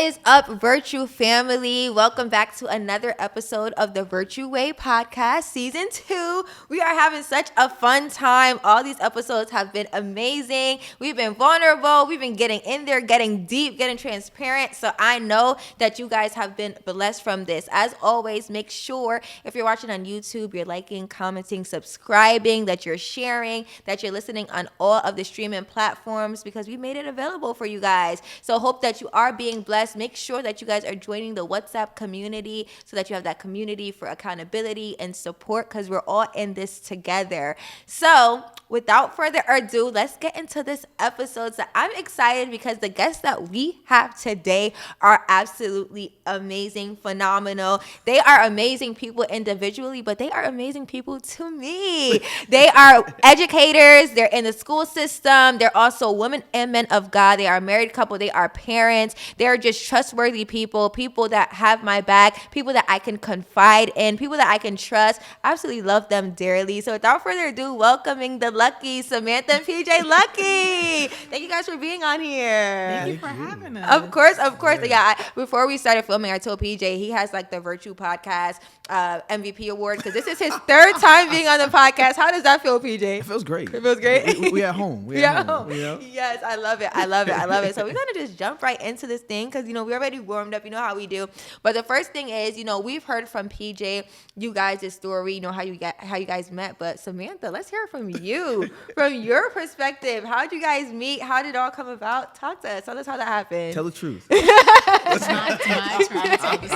is up, Virtue family? Welcome back to another episode of the Virtue Way podcast, season 2. We are having such a fun time. All these episodes have been amazing. We've been vulnerable. We've been getting in there, getting deep, getting transparent. So I know that you guys have been blessed from this. As always, make sure if you're watching on YouTube, you're liking, commenting, subscribing, that you're sharing, that you're listening on all of the streaming platforms because we made it available for you guys. So hope that you are being blessed. Make sure that you guys are joining the WhatsApp community so that you have that community for accountability and support because we're all in this together. So without further ado, let's get into this episode. So I'm excited because the guests that we have today are absolutely amazing, phenomenal. They are amazing people individually, but they are amazing people to me. They are educators. They're in the school system. They're also women and men of God. They are a married couple. They are parents. They're just trustworthy people that have my back, people that I can confide in, people that I can trust. I absolutely love them dearly. So without further ado, welcoming the Lucky, Samantha and Pejay Lucky. Thank you guys for being on here. Thank you for having us. Of course. Yeah. Before we started filming, I told Pejay he has like the Virtue Podcast MVP award because this is his third time being on the podcast. How does that feel, Pejay? It feels great. It feels great. We at home. We at home. You know? Yes, I love it. So we're gonna just jump right into this thing because we already warmed up. You know how we do. But the first thing is, we've heard from Pejay, you guys' story. How you guys met. But Samantha, let's hear from you, from your perspective. How did you guys meet? How did it all come about? Talk to us. Tell us how that happened. Tell the truth. It's my turn to tell the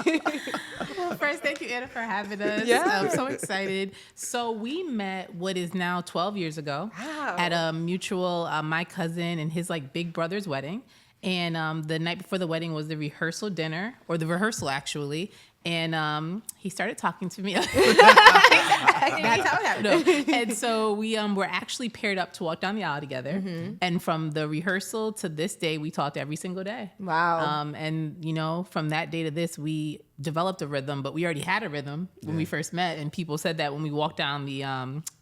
story. Well, first, thank you, Anna, for having us. Yeah. I'm so excited. So we met what is now 12 years ago at a mutual, my cousin and his big brother's wedding. And the night before the wedding was the rehearsal dinner, or the rehearsal actually. And he started talking to me. That's how it happened. No. And so we were actually paired up to walk down the aisle together. Mm-hmm. And from the rehearsal to this day, we talked every single day. Wow. And from that day to this, we developed a rhythm, but we already had a rhythm when we first met. And people said that when we walked down the,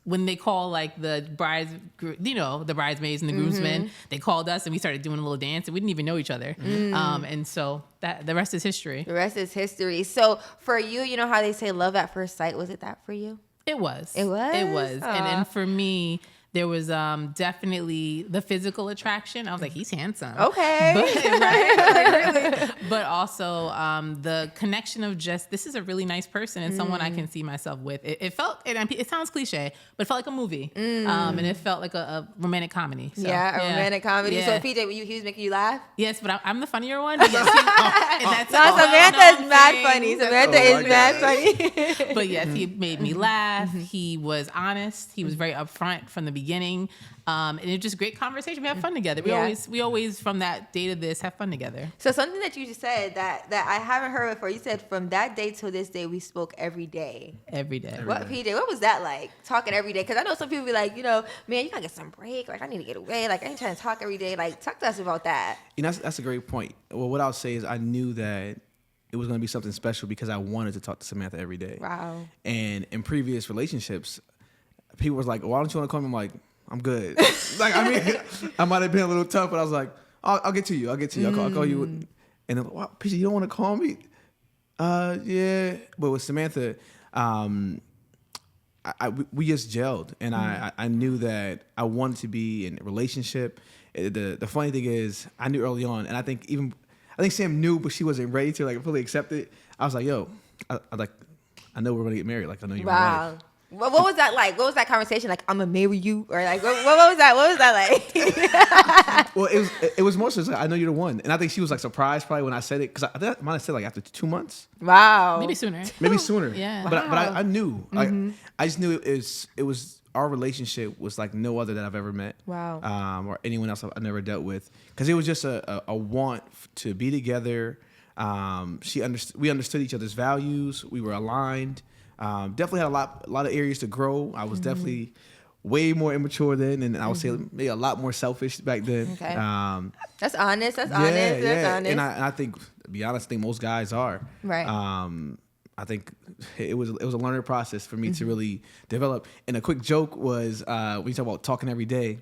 when they call the brides, the bridesmaids and the groomsmen, they called us and we started doing a little dance and we didn't even know each other. And so the rest is history. The rest is history. So for you, you know how they say love at first sight. Was it that for you? It was. It was? It was. And for me, there was definitely the physical attraction. I was like, he's handsome. Okay. But also the connection of just, this is a really nice person and someone I can see myself with. It felt, and it sounds cliche, but it felt like a movie. And it felt like a romantic comedy. So, romantic comedy. Yeah. So Pejay, he was making you laugh? Yes, but I'm the funnier one. But yes, Samantha's mad funny. Samantha is mad funny. But yes, he made me laugh. He was honest. He was very upfront from the beginning. And it was just great conversation. We have fun together. We always from that day to this have fun together. So something that you just said that I haven't heard before. You said from that day till this day, we spoke every day. Every day. Pejay, what was that like? Talking every day? Because I know some people be like, man, you gotta get some break. I need to get away. I ain't trying to talk every day. Talk to us about that. That's a great point. Well, what I'll say is I knew that it was going to be something special because I wanted to talk to Samantha every day. Wow. And in previous relationships, people was like, why don't you want to call me? I'm like, I'm good. I might have been a little tough, but I was like, I'll get to you. I'll call you. And they're like, wow, Pejay, you don't want to call me? Yeah. But with Samantha, we just gelled. And I knew that I wanted to be in a relationship. The funny thing is, I knew early on, and I think Sam knew, but she wasn't ready to fully accept it. I was like, yo, I know we're going to get married. I know you're my wife. What was that like? What was that conversation like? I'm gonna marry you, or what was that? What was that like? Well, it was more so I know you're the one, and I think she was surprised probably when I said it because I think I might have said after 2 months. Wow, maybe sooner. Yeah, wow. But I knew, I just knew it was our relationship was like no other that I've ever met. Wow, or anyone else I've never dealt with, because it was just a want to be together. We understood each other's values. We were aligned. Definitely had a lot of areas to grow. I was definitely way more immature then, and I would say maybe a lot more selfish back then. Okay. That's honest. That's honest. And I think, to be honest, I think most guys are. Right. I think it was a learning process for me to really develop. And a quick joke was when you talk about talking every day.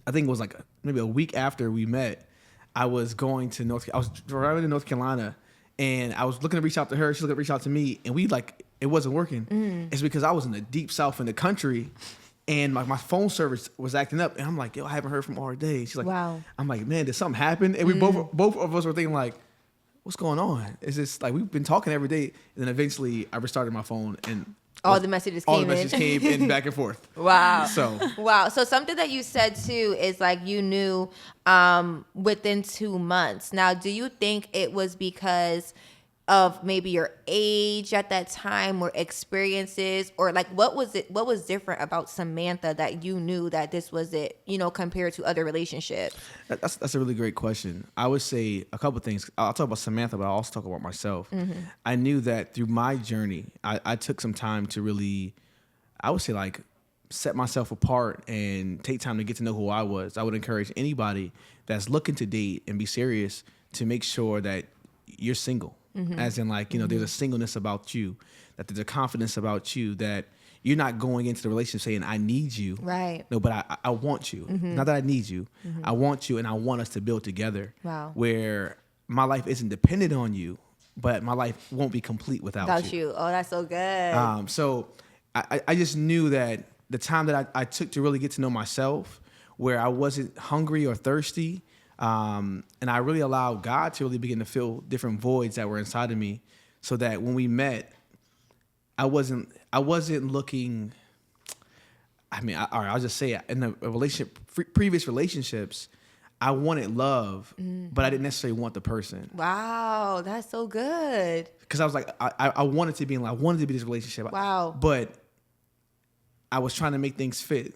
I think it was maybe a week after we met. I was going to I was driving to North Carolina, and I was looking to reach out to her. She was looking to reach out to me, and it wasn't working. It's because I was in the deep South in the country, and my phone service was acting up, and I'm like, yo, I haven't heard from her all day. She's like, wow. I'm like, man, did something happen? And we both of us were thinking like, what's going on? Is this like we've been talking every day, and then eventually I restarted my phone and. All the messages came in back and forth. Wow. So So something that you said too is like you knew within 2 months. Now, do you think it was because of maybe your age at that time or experiences, or like what was different about Samantha that you knew that this was it, compared to other relationships? That's a really great question. I would say a couple of things. I'll talk about Samantha, but I'll also talk about myself. I knew that through my journey, I took some time to really, I would say like set myself apart and take time to get to know who I was. I would encourage anybody that's looking to date and be serious to make sure that you're single. As in like, there's a singleness about you, that there's a confidence about you, that you're not going into the relationship saying, I need you. Right. No, but I want you. Not that I need you. I want you, and I want us to build together. Wow. Where my life isn't dependent on you, but my life won't be complete without you. Oh, that's so good. So I just knew that the time that I took to really get to know myself, where I wasn't hungry or thirsty, and I really allowed God to really begin to fill different voids that were inside of me, so that when we met, I wasn't looking. I mean, I'll just say it. In the previous relationships, I wanted love, but I didn't necessarily want the person. Wow, that's so good. Because I was like, I wanted to be in love. I wanted to be in this relationship. Wow. But I was trying to make things fit.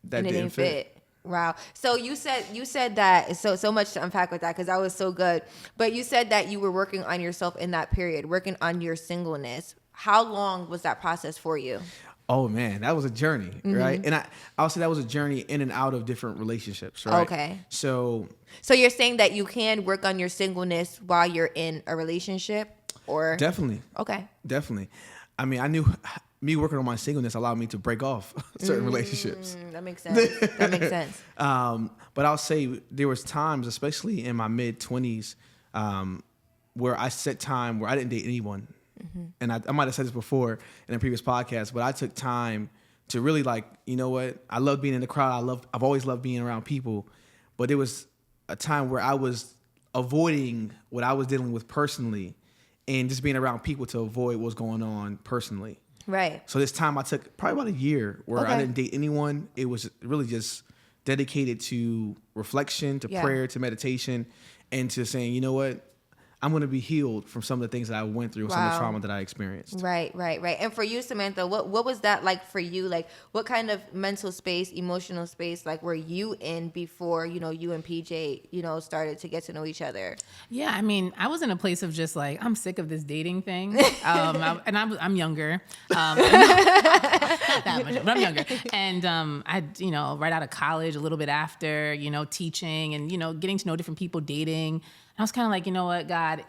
That and it didn't fit. Wow. So you said that so much to unpack with that, because that was so good. But you said that you were working on yourself in that period, working on your singleness. How long was that process for you? Oh man, that was a journey, right? And I'll say that was a journey in and out of different relationships, right? Okay. So you're saying that you can work on your singleness while you're in a relationship, or definitely. Okay. Definitely. I mean, I knew me working on my singleness allowed me to break off certain relationships. That makes sense. But I'll say there was times, especially in my mid-20s, where I set time where I didn't date anyone. And I might have said this before in a previous podcast, but I took time to really like, you know what? I love being in the crowd. I've always loved being around people. But there was a time where I was avoiding what I was dealing with personally and just being around people to avoid what's going on personally. Right. So this time I took probably about a year where I didn't date anyone. It was really just dedicated to reflection, to prayer, to meditation, and to saying, you know what? I'm going to be healed from some of the things that I went through, some of the trauma that I experienced. Right. And for you, Samantha, what was that like for you? Like, what kind of mental space, emotional space, like, were you in before, you and PJ, started to get to know each other? Yeah, I mean, I was in a place of just like, I'm sick of this dating thing. I'm younger. Not that much, but I'm younger. And I, right out of college, a little bit after, teaching and, getting to know different people, dating. I was kind of like, you know what, God,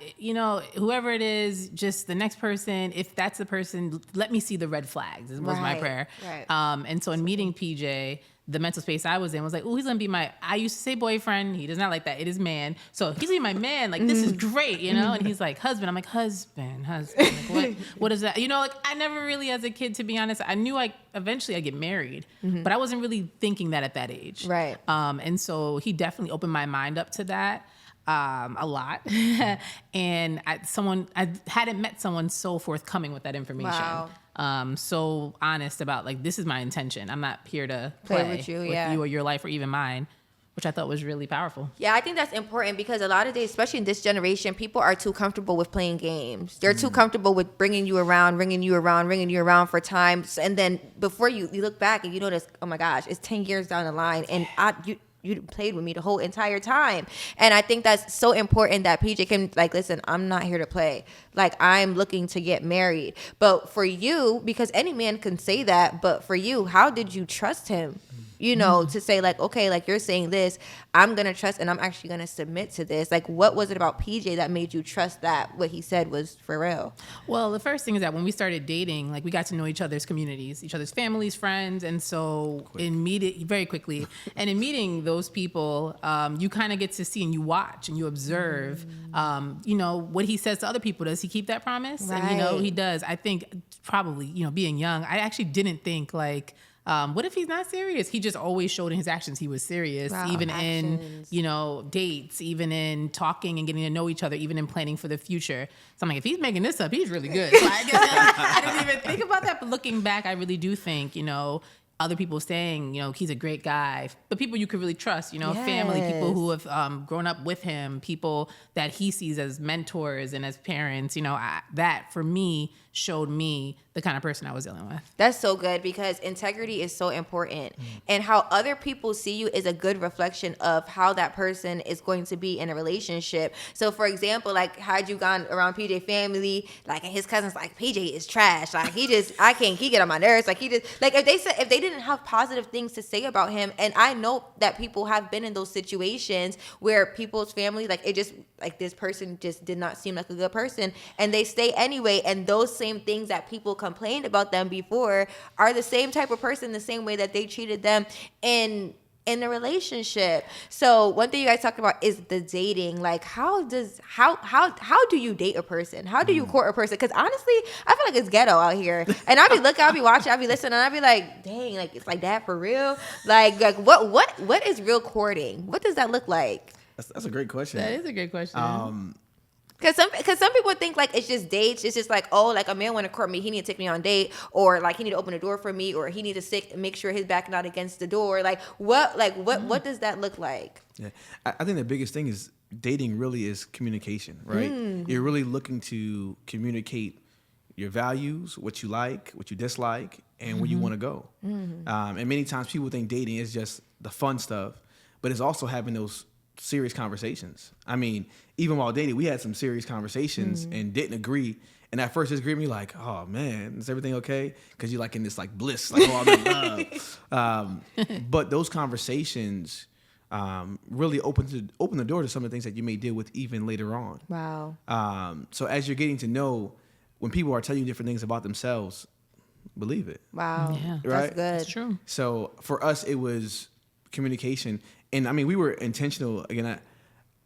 whoever it is, just the next person, if that's the person, let me see the red flags, was my prayer. Right. And so in meeting PJ, the mental space I was in was like, oh, he's going to be I used to say boyfriend. He does not like that. It is man. So he's going to be my man. Like, this is great, And he's like, husband. I'm like, husband. Like, what is that? Like, I never really, as a kid, to be honest, I knew eventually I'd get married, but I wasn't really thinking that at that age. Right. And so he definitely opened my mind up to that. A lot. And I hadn't met someone so forthcoming with that information. Wow. So honest about like, this is my intention. I'm not here to play with you or your life or even mine, which I thought was really powerful. Yeah, I think that's important because a lot of days, especially in this generation, people are too comfortable with playing games. They're too comfortable with bringing you around for time. And then before you look back and you notice, oh my gosh, it's 10 years down the line and you played with me the whole entire time. And I think that's so important that PJ can like, listen, I'm not here to play. Like, I'm looking to get married. But for you, because any man can say that, but for you, how did you trust him? you know, to say like, okay, like you're saying this, I'm going to trust and I'm actually going to submit to this. Like, what was it about PJ that made you trust that what he said was for real? Well, the first thing is that when we started dating, like we got to know each other's communities, each other's families, friends. And so very quickly, and in meeting those people, you kind of get to see and you watch and you observe, you know, what he says to other people. Does he keep that promise? Right. And, you know, he does. I think probably, you know, being young, I actually didn't think like, what if he's not serious? He just always showed in his actions he was serious, Wow, even actions. in, you know, dates, even in talking and getting to know each other, even in planning for the future. So I'm like, if he's making this up, he's really good. So I guess I didn't even think about that. But looking back, I really do think, you know, other people saying, you know, he's a great guy, but people you could really trust, you know, family, people who have grown up with him, people that he sees as mentors and as parents, you know, that for me showed me the kind of person I was dealing with. That's so good because integrity is so important. And how other people see you is a good reflection of how that person is going to be in a relationship. So for example, like had you gone around PJ family, like and his cousins like PJ is trash. Like he get on my nerves. Like if they didn't have positive things to say about him, and I know that people have been in those situations where people's family, like it just like this person just did not seem like a good person and they stay anyway, and those same things that people complained about them before are the same type of person, the same way that they treated them in the relationship. So one thing you guys talked about is the dating. Like how do you date a person? How do you court a person? Because honestly, I feel like it's ghetto out here. And I'll be watching, I'll be listening, and I'll be like, dang, like it's like that for real? Like what is real courting? What does that look like? That's a great question. That is a good question. Because some people think like it's just dates. It's just like, oh, like a man want to court me, he need to take me on a date, or like he need to open the door for me, or he need to sit and make sure his back not against the door. What does that look like? Yeah, I think the biggest thing is dating really is communication, right? You're really looking to communicate your values, what you like, what you dislike, and where you want to go. And many times people think dating is just the fun stuff, but it's also having those serious conversations. I mean, even while dating, we had some serious conversations and didn't agree. And at first, it's me like, oh man, is everything okay? Because you're like in this like bliss, like oh, I'm in love. But those conversations really open the door to some of the things that you may deal with even later on. Wow. So as you're getting to know, when people are telling you different things about themselves, believe it. Wow. Yeah. That's Right? good. That's true. So for us, it was communication. And I mean, we were intentional. Again,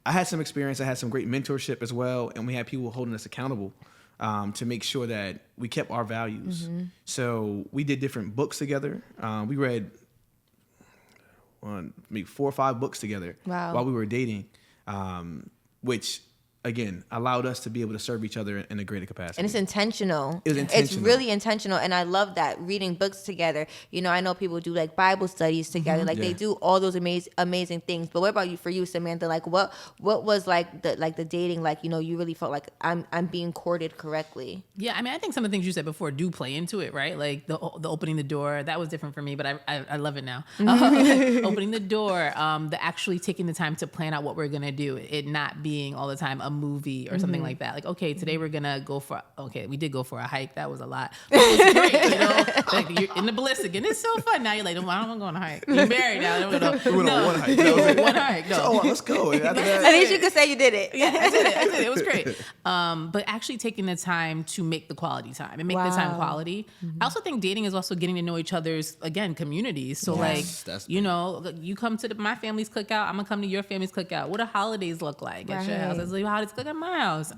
I had some experience. I had some great mentorship as well. And we had people holding us accountable to make sure that we kept our values. So we did different books together. We read maybe 4 or 5 books together while we were dating, which again, allowed us to be able to serve each other in a greater capacity. And it's intentional. It was intentional. It's really intentional. And I love that, reading books together. You know, I know people do like Bible studies together. Like they do all those amazing things. But what about you, for you, Samantha? Like what was like the dating, like, you know, you really felt like I'm being courted correctly? Yeah, I mean, I think some of the things you said before do play into it, right? Like the opening the door, that was different for me, but I love it now. Opening the door, the actually taking the time to plan out what we're going to do, it not being all the time a movie or something like that. Like, okay, today we're gonna we did go for a hike. That was a lot. But it was great, you know? Like, you're in the bliss again. It's so fun. Now you're like, well, I don't want to go on a hike. You're married now. I don't want to go. We went on one hike. That was it. One hike. No. So, let's go. And after that, At least you could say you did it. Yeah, I did it. It was great. But actually taking the time to make the quality time and make the time quality. I also think dating is also getting to know each other's, again, communities. So That's you know, you come to my family's cookout, I'm gonna come to your family's cookout. What do holidays look like at your house? It's like, how does it look at my house?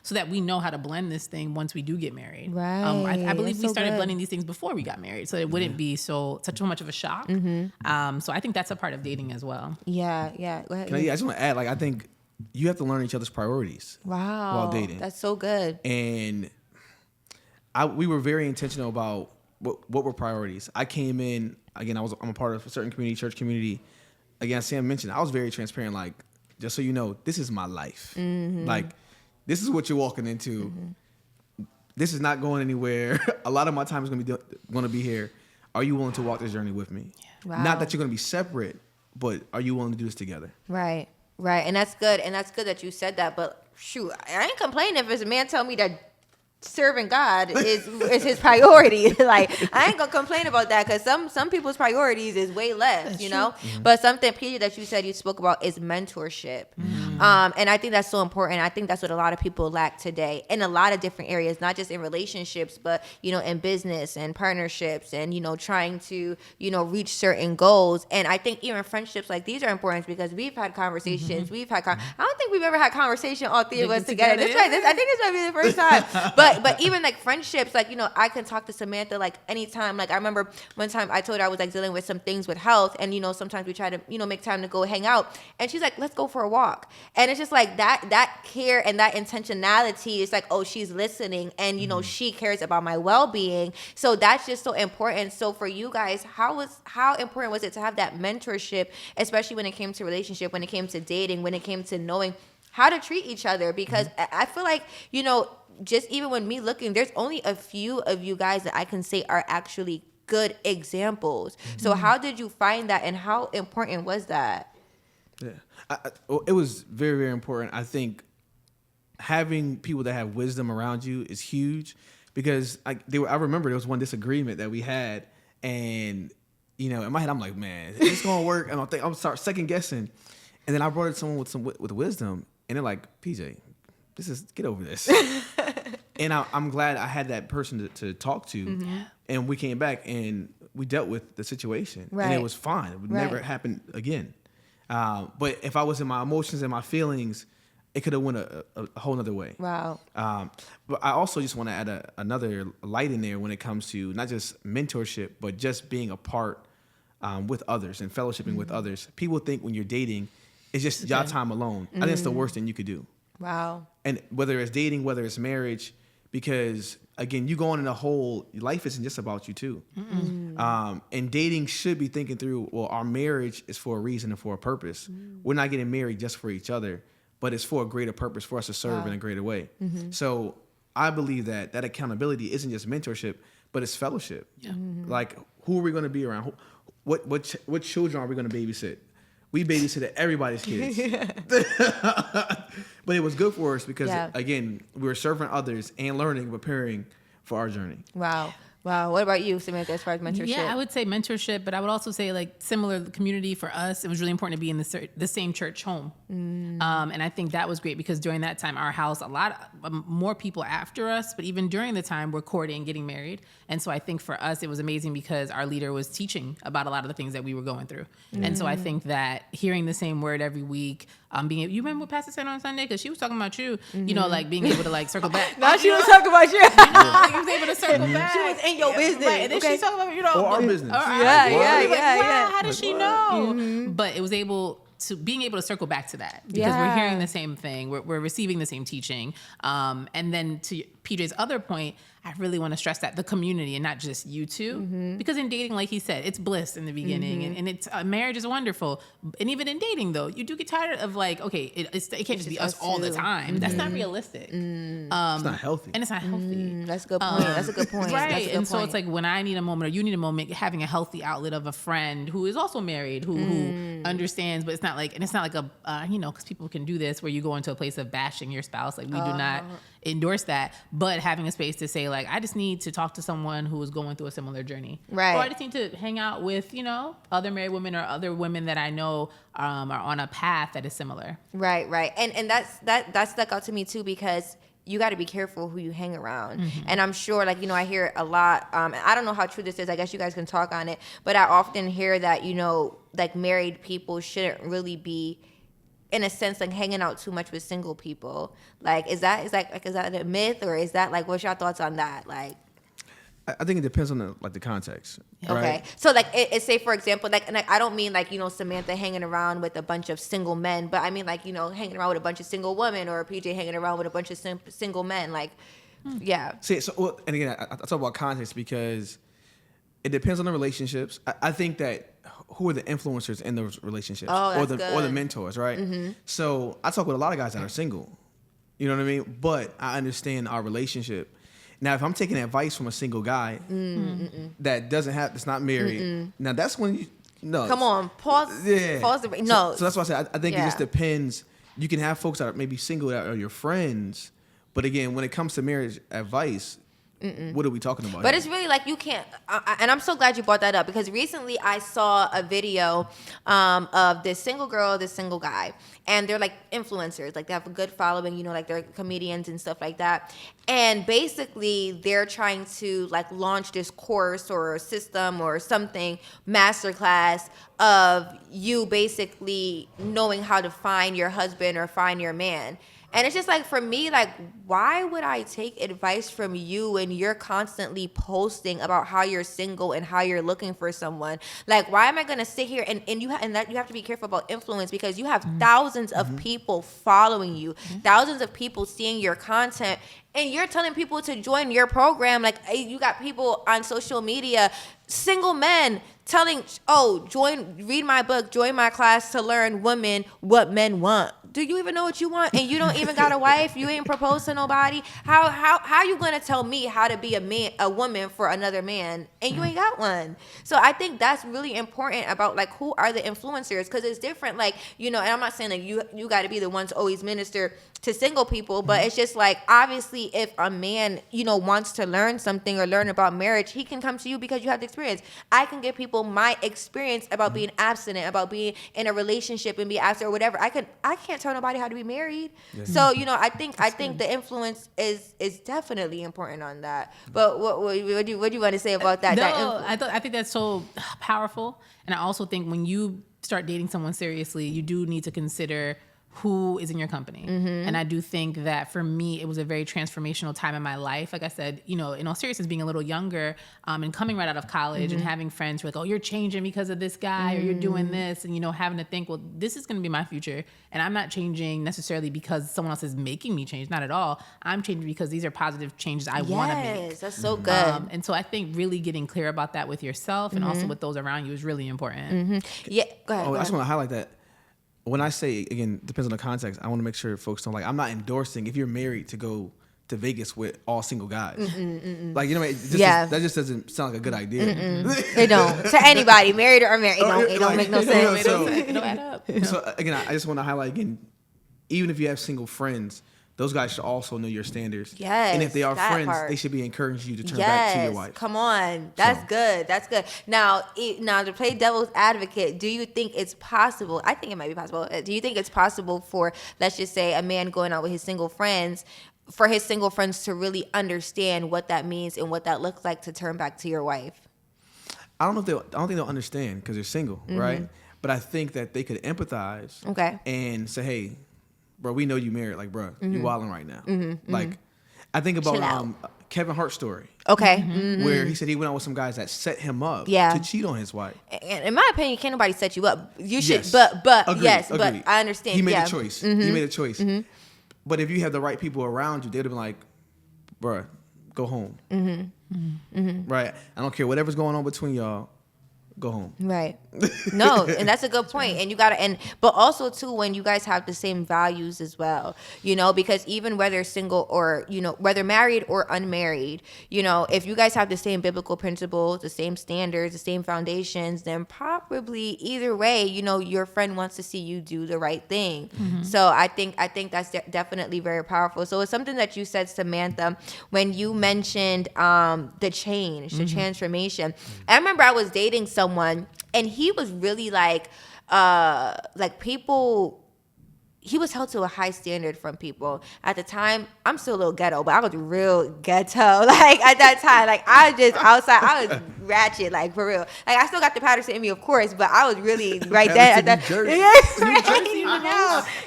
So that we know how to blend this thing once we do get married. Right. I believe That's we so started good. blending these things before we got married, so it wouldn't be such much of a shock. So I think that's a part of dating as well. Yeah. Go ahead. I just want to add, like, I think you have to learn each other's priorities Wow. while dating. That's so good. And we were very intentional about what were priorities. I came in, again, I'm a part of a certain community, church community. Again, Sam mentioned, I was very transparent, like, just so you know, this is my life. Like, this is what you're walking into. This is not going anywhere. A lot of my time is going to be here. Are you willing to walk this journey with me? Wow. Not that you're going to be separate, but are you willing to do this together? Right. And that's good. And that's good that you said that. But shoot, I ain't complaining if it's a man tell me that serving God is his priority. Like, I ain't gonna complain about that, because some people's priorities is way less, That's you know. true. But something, Peter, that you said you spoke about is mentorship. And I think that's so important. I think that's what a lot of people lack today in a lot of different areas, not just in relationships, but in business and partnerships, and trying to reach certain goals. And I think even friendships like these are important, because we've had conversations. I don't think we've ever had conversation, all three of us together. I think this might be the first time. But even like friendships, like I can talk to Samantha like anytime. Like, I remember one time I told her I was like dealing with some things with health, and sometimes we try to make time to go hang out, and she's like, let's go for a walk. And it's just like that care and that intentionality is like, oh, she's listening, and she cares about my well-being. So that's just so important. So for you guys, how important was it to have that mentorship, especially when it came to relationship, when it came to dating, when it came to knowing how to treat each other? Because I feel like just even when me looking, there's only a few of you guys that I can say are actually good examples. So how did you find that, and how important was that? Yeah, well, it was very, very important. I think having people that have wisdom around you is huge, because I remember there was one disagreement that we had, and in my head I'm like, man, it's gonna work, and I'm start second guessing, and then I brought it to someone with wisdom, and they're like, PJ, get over this. And I'm glad I had that person to talk to, and we came back and we dealt with the situation, and it was fine. It would never happen again. But if I was in my emotions and my feelings, it could have went a whole nother way. Wow. But I also just want to add another light in there when it comes to not just mentorship, but just being a part with others and fellowshipping with others. People think when you're dating, it's just your time alone. I think it's the worst thing you could do. Wow. And whether it's dating, whether it's marriage, because again, you go on in a whole, life isn't just about you too. And dating should be thinking through, well, our marriage is for a reason and for a purpose. We're not getting married just for each other, but it's for a greater purpose, for us to serve in a greater way. So I believe that accountability isn't just mentorship, but it's fellowship. Like, who are we going to be around? What children are we going to babysit? We babysitted everybody's kids. But it was good for us because, again, we were serving others and learning, preparing for our journey. Wow. What about you, Samantha, as far as mentorship? Yeah, I would say mentorship, but I would also say, like, similar community for us. It was really important to be in the same church home. And I think that was great because during that time, our house, a lot more people after us, but even during the time, were courting, getting married. And so I think for us, it was amazing because our leader was teaching about a lot of the things that we were going through. And so I think that hearing the same word every week, you remember what Pastor said on Sunday? Because she was talking about you, like being able to like circle back. No, she was talking about you. Like, you was able to circle back. She was in your business. Right, and then she's talking about, or our business. Yeah. How does she know? But it was being able to circle back to that because we're hearing the same thing. We're receiving the same teaching. And then to PJ's other point, I really want to stress that the community and not just you two, because in dating, like he said, it's bliss in the beginning and it's marriage is wonderful. And even in dating though, you do get tired of like, okay, it can't just be us all the time. That's not realistic. It's not healthy. And it's not healthy. That's a good point. That's a good point. Right. And so it's like when I need a moment or you need a moment, having a healthy outlet of a friend who is also married, who understands, but it's not like a, because people can do this where you go into a place of bashing your spouse. Like we do not endorse that, but having a space to say like, I just need to talk to someone who is going through a similar journey. Right. Or I just need to hang out with, other married women or other women that I know are on a path that is similar. Right. And that stuck out to me too, because you got to be careful who you hang around. And I'm sure, like, I hear a lot, I don't know how true this is. I guess you guys can talk on it, but I often hear that, like married people shouldn't really be, in a sense, like hanging out too much with single people. Like, is that a myth, or is that like, what's your thoughts on that? Like, I think it depends on the context. Okay. Right? So like, it say for example, like, and I don't mean like, Samantha hanging around with a bunch of single men, but I mean like, hanging around with a bunch of single women, or PJ hanging around with a bunch of single men. Like, yeah. See, and again, I talk about context because it depends on the relationships. I think that who are the influencers in those relationships, or the mentors, right? So I talk with a lot of guys that are single. You know what I mean? But I understand our relationship. Now, if I'm taking advice from a single guy that's not married, now that's when Come on, pause. Yeah. Pause. So that's why I said I think it just depends. You can have folks that are maybe single that are your friends, But again, when it comes to marriage advice, what are we talking about? But here? it's really like you can't, and I'm so glad you brought that up because recently I saw a video of this single girl, this single guy, and they're like influencers, like they have a good following, you know, like they're comedians and stuff like that. And basically they're trying to like launch this course or system or something, masterclass of you basically knowing how to find your husband or find your man. And it's just like, for me, like, why would I take advice from you when you're constantly posting about how you're single and how you're looking for someone? Like, why am I going to sit here and you have to be careful about influence because you have thousands of people following you, thousands of people seeing your content, and you're telling people to join your program. Like, you got people on social media, single men, telling, read my book, join my class to learn women what men want. Do you even know what you want? And you don't even got a wife. You ain't proposed to nobody. How you gonna tell me how to be a woman for another man and you ain't got one? So I think that's really important about like who are the influencers, because it's different. Like, you know, and I'm not saying that you got to be the ones to always minister to single people, but it's just like, obviously if a man, you know, wants to learn something or learn about marriage, he can come to you because you have the experience. I can give people my experience about being abstinent, about being in a relationship and be abstinent or whatever. I can't tell nobody how to be married. Yeah. So, you know, I think the influence is definitely important on that. But what do you want to say about that? No, I think that's so powerful. And I also think when you start dating someone seriously, you do need to consider who is in your company. And I do think that for me, it was a very transformational time in my life. Like I said, you know, in all seriousness, being a little younger and coming right out of college and having friends who are like, oh, you're changing because of this guy or you're doing this. And, you know, having to think, well, this is going to be my future. And I'm not changing necessarily because someone else is making me change. Not at all. I'm changing because these are positive changes I want to make. Yes, that's so good. And so I think really getting clear about that with yourself and also with those around you is really important. Yeah, go ahead. I just want to highlight that. When I say, again, depends on the context, I want to make sure folks don't, like, I'm not endorsing if you're married to go to Vegas with all single guys. Like, you know, that just doesn't sound like a good idea. They don't. To anybody, married or unmarried, it don't make no sense. It don't add up. So, again, I just want to highlight, again, even if you have single friends, those guys should also know your standards. Yes. And if they are friends, they should be encouraging you to turn back to your wife. Come on. That's good. That's good. Now, to play devil's advocate, do you think it's possible? I think it might be possible. Do you think it's possible for, let's just say, a man going out with his single friends, for his single friends to really understand what that means and what that looks like to turn back to your wife? I don't think they'll understand because they're single, right? But I think that they could empathize and say, hey, bro, we know you married. Like, bro, you wilding right now. Like, I think about Kevin Hart's story. Okay. Where he said he went out with some guys that set him up to cheat on his wife. And in my opinion, can't nobody set you up. You should, yes. but Agreed. yes, Agreed. but I understand. He made a choice. He made a choice. But if you have the right people around you, they'd have been like, bro, go home. Right? I don't care whatever's going on between y'all. Go home. Right. No, and that's a good point. And you gotta, but also too, when you guys have the same values as well, you know, because even whether single or, you know, whether married or unmarried, you know, if you guys have the same biblical principles, the same standards, the same foundations, then probably either way, you know, your friend wants to see you do the right thing. So I think that's definitely very powerful. So it's something that you said, Samantha, when you mentioned the change, the transformation. I remember I was dating someone and he was really like people, he was held to a high standard from people. At the time, I'm still a little ghetto, but I was real ghetto. Like at that time, like I was just outside, I was ratchet, like for real. Like I still got the Patterson in me, of course, but I was really right there at that.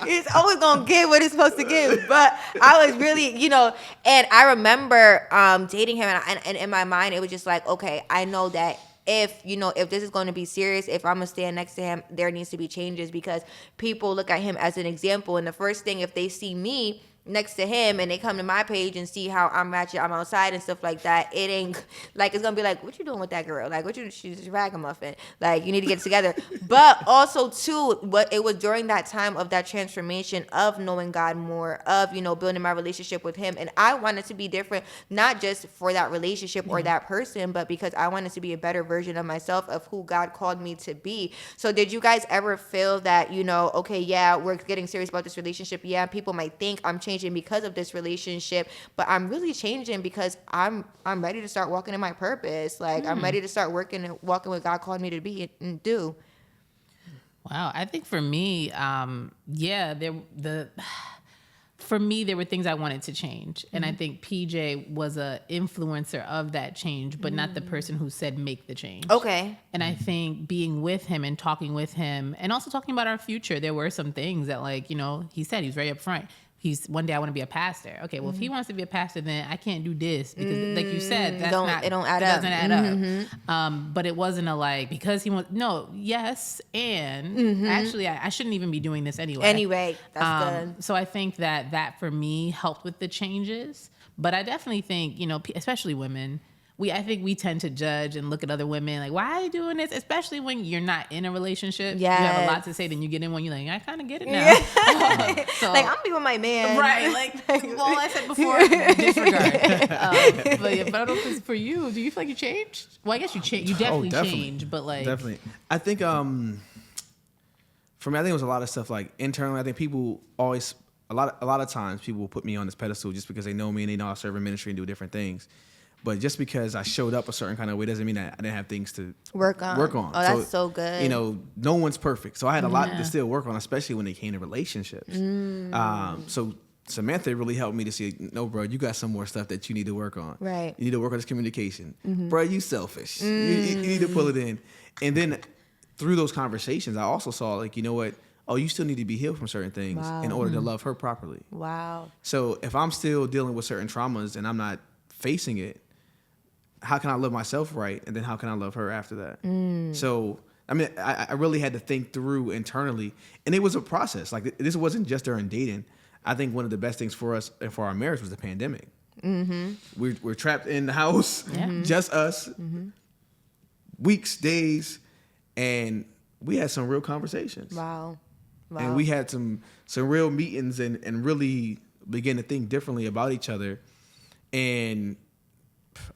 It's always gonna give what it's supposed to give. But I was really, you know, and I remember dating him, and in my mind, it was just like, okay, I know that if this is going to be serious, if I'm going to stand next to him, there needs to be changes because people look at him as an example. And the first thing, if they see me next to him and they come to my page and see how I'm ratchet, I'm outside and stuff like that, it ain't like, it's gonna be like, what you doing with that girl? Like, she's a ragamuffin. Like, you need to get it together. But also too, it was during that time of that transformation of knowing God more, of, you know, building my relationship with him. And I wanted to be different, not just for that relationship or that person, but because I wanted to be a better version of myself, of who God called me to be. So did you guys ever feel that, you know, okay, yeah, we're getting serious about this relationship. Yeah, people might think I'm changing changing because of this relationship, but I'm really changing because I'm ready to start walking in my purpose. Like I'm ready to start walking what God called me to be and do. Wow, I think for me, for me, there were things I wanted to change. And I think PJ was a influencer of that change, but not the person who said, make the change. Okay. And I think being with him and talking with him and also talking about our future, there were some things that, like, you know, he said, he was very upfront. One day I want to be a pastor. Okay, well, if he wants to be a pastor, then I can't do this because, like you said, it doesn't add up. But it wasn't a like, because he wants, no, yes, and actually I shouldn't even be doing this anyway. Anyway, that's good. So I think that for me helped with the changes. But I definitely think, you know, especially women, I think we tend to judge and look at other women like, why are you doing this? Especially when you're not in a relationship. Yes. You have a lot to say, then you get in one, you're like, I kind of get it now. So, like, I'm be with my man. Right. Like, all I said before, disregard. But I don't know if it's for you. Do you feel like you changed? Well, I guess you changed. You definitely changed, but like. Definitely. I think, for me, I think it was a lot of stuff like internally. I think people always, a lot of times people will put me on this pedestal just because they know me and they know I serve in ministry and do different things. But just because I showed up a certain kind of way doesn't mean that I didn't have things to work on. Oh, that's so good. You know, no one's perfect. So I had a lot to still work on, especially when it came to relationships. So Samantha really helped me to see, no, bro, you got some more stuff that you need to work on. Right. You need to work on this communication. Bro, you selfish. You need to pull it in. And then through those conversations, I also saw, like, you know what? Oh, you still need to be healed from certain things in order to love her properly. Wow. So if I'm still dealing with certain traumas and I'm not facing it, how can I love myself right? And then how can I love her after that? So, I mean, I really had to think through internally. And it was a process. Like, this wasn't just during dating. I think one of the best things for us and for our marriage was the pandemic. We're trapped in the house, just us, weeks, days, and we had some real conversations. Wow. And we had some real meetings and really began to think differently about each other. And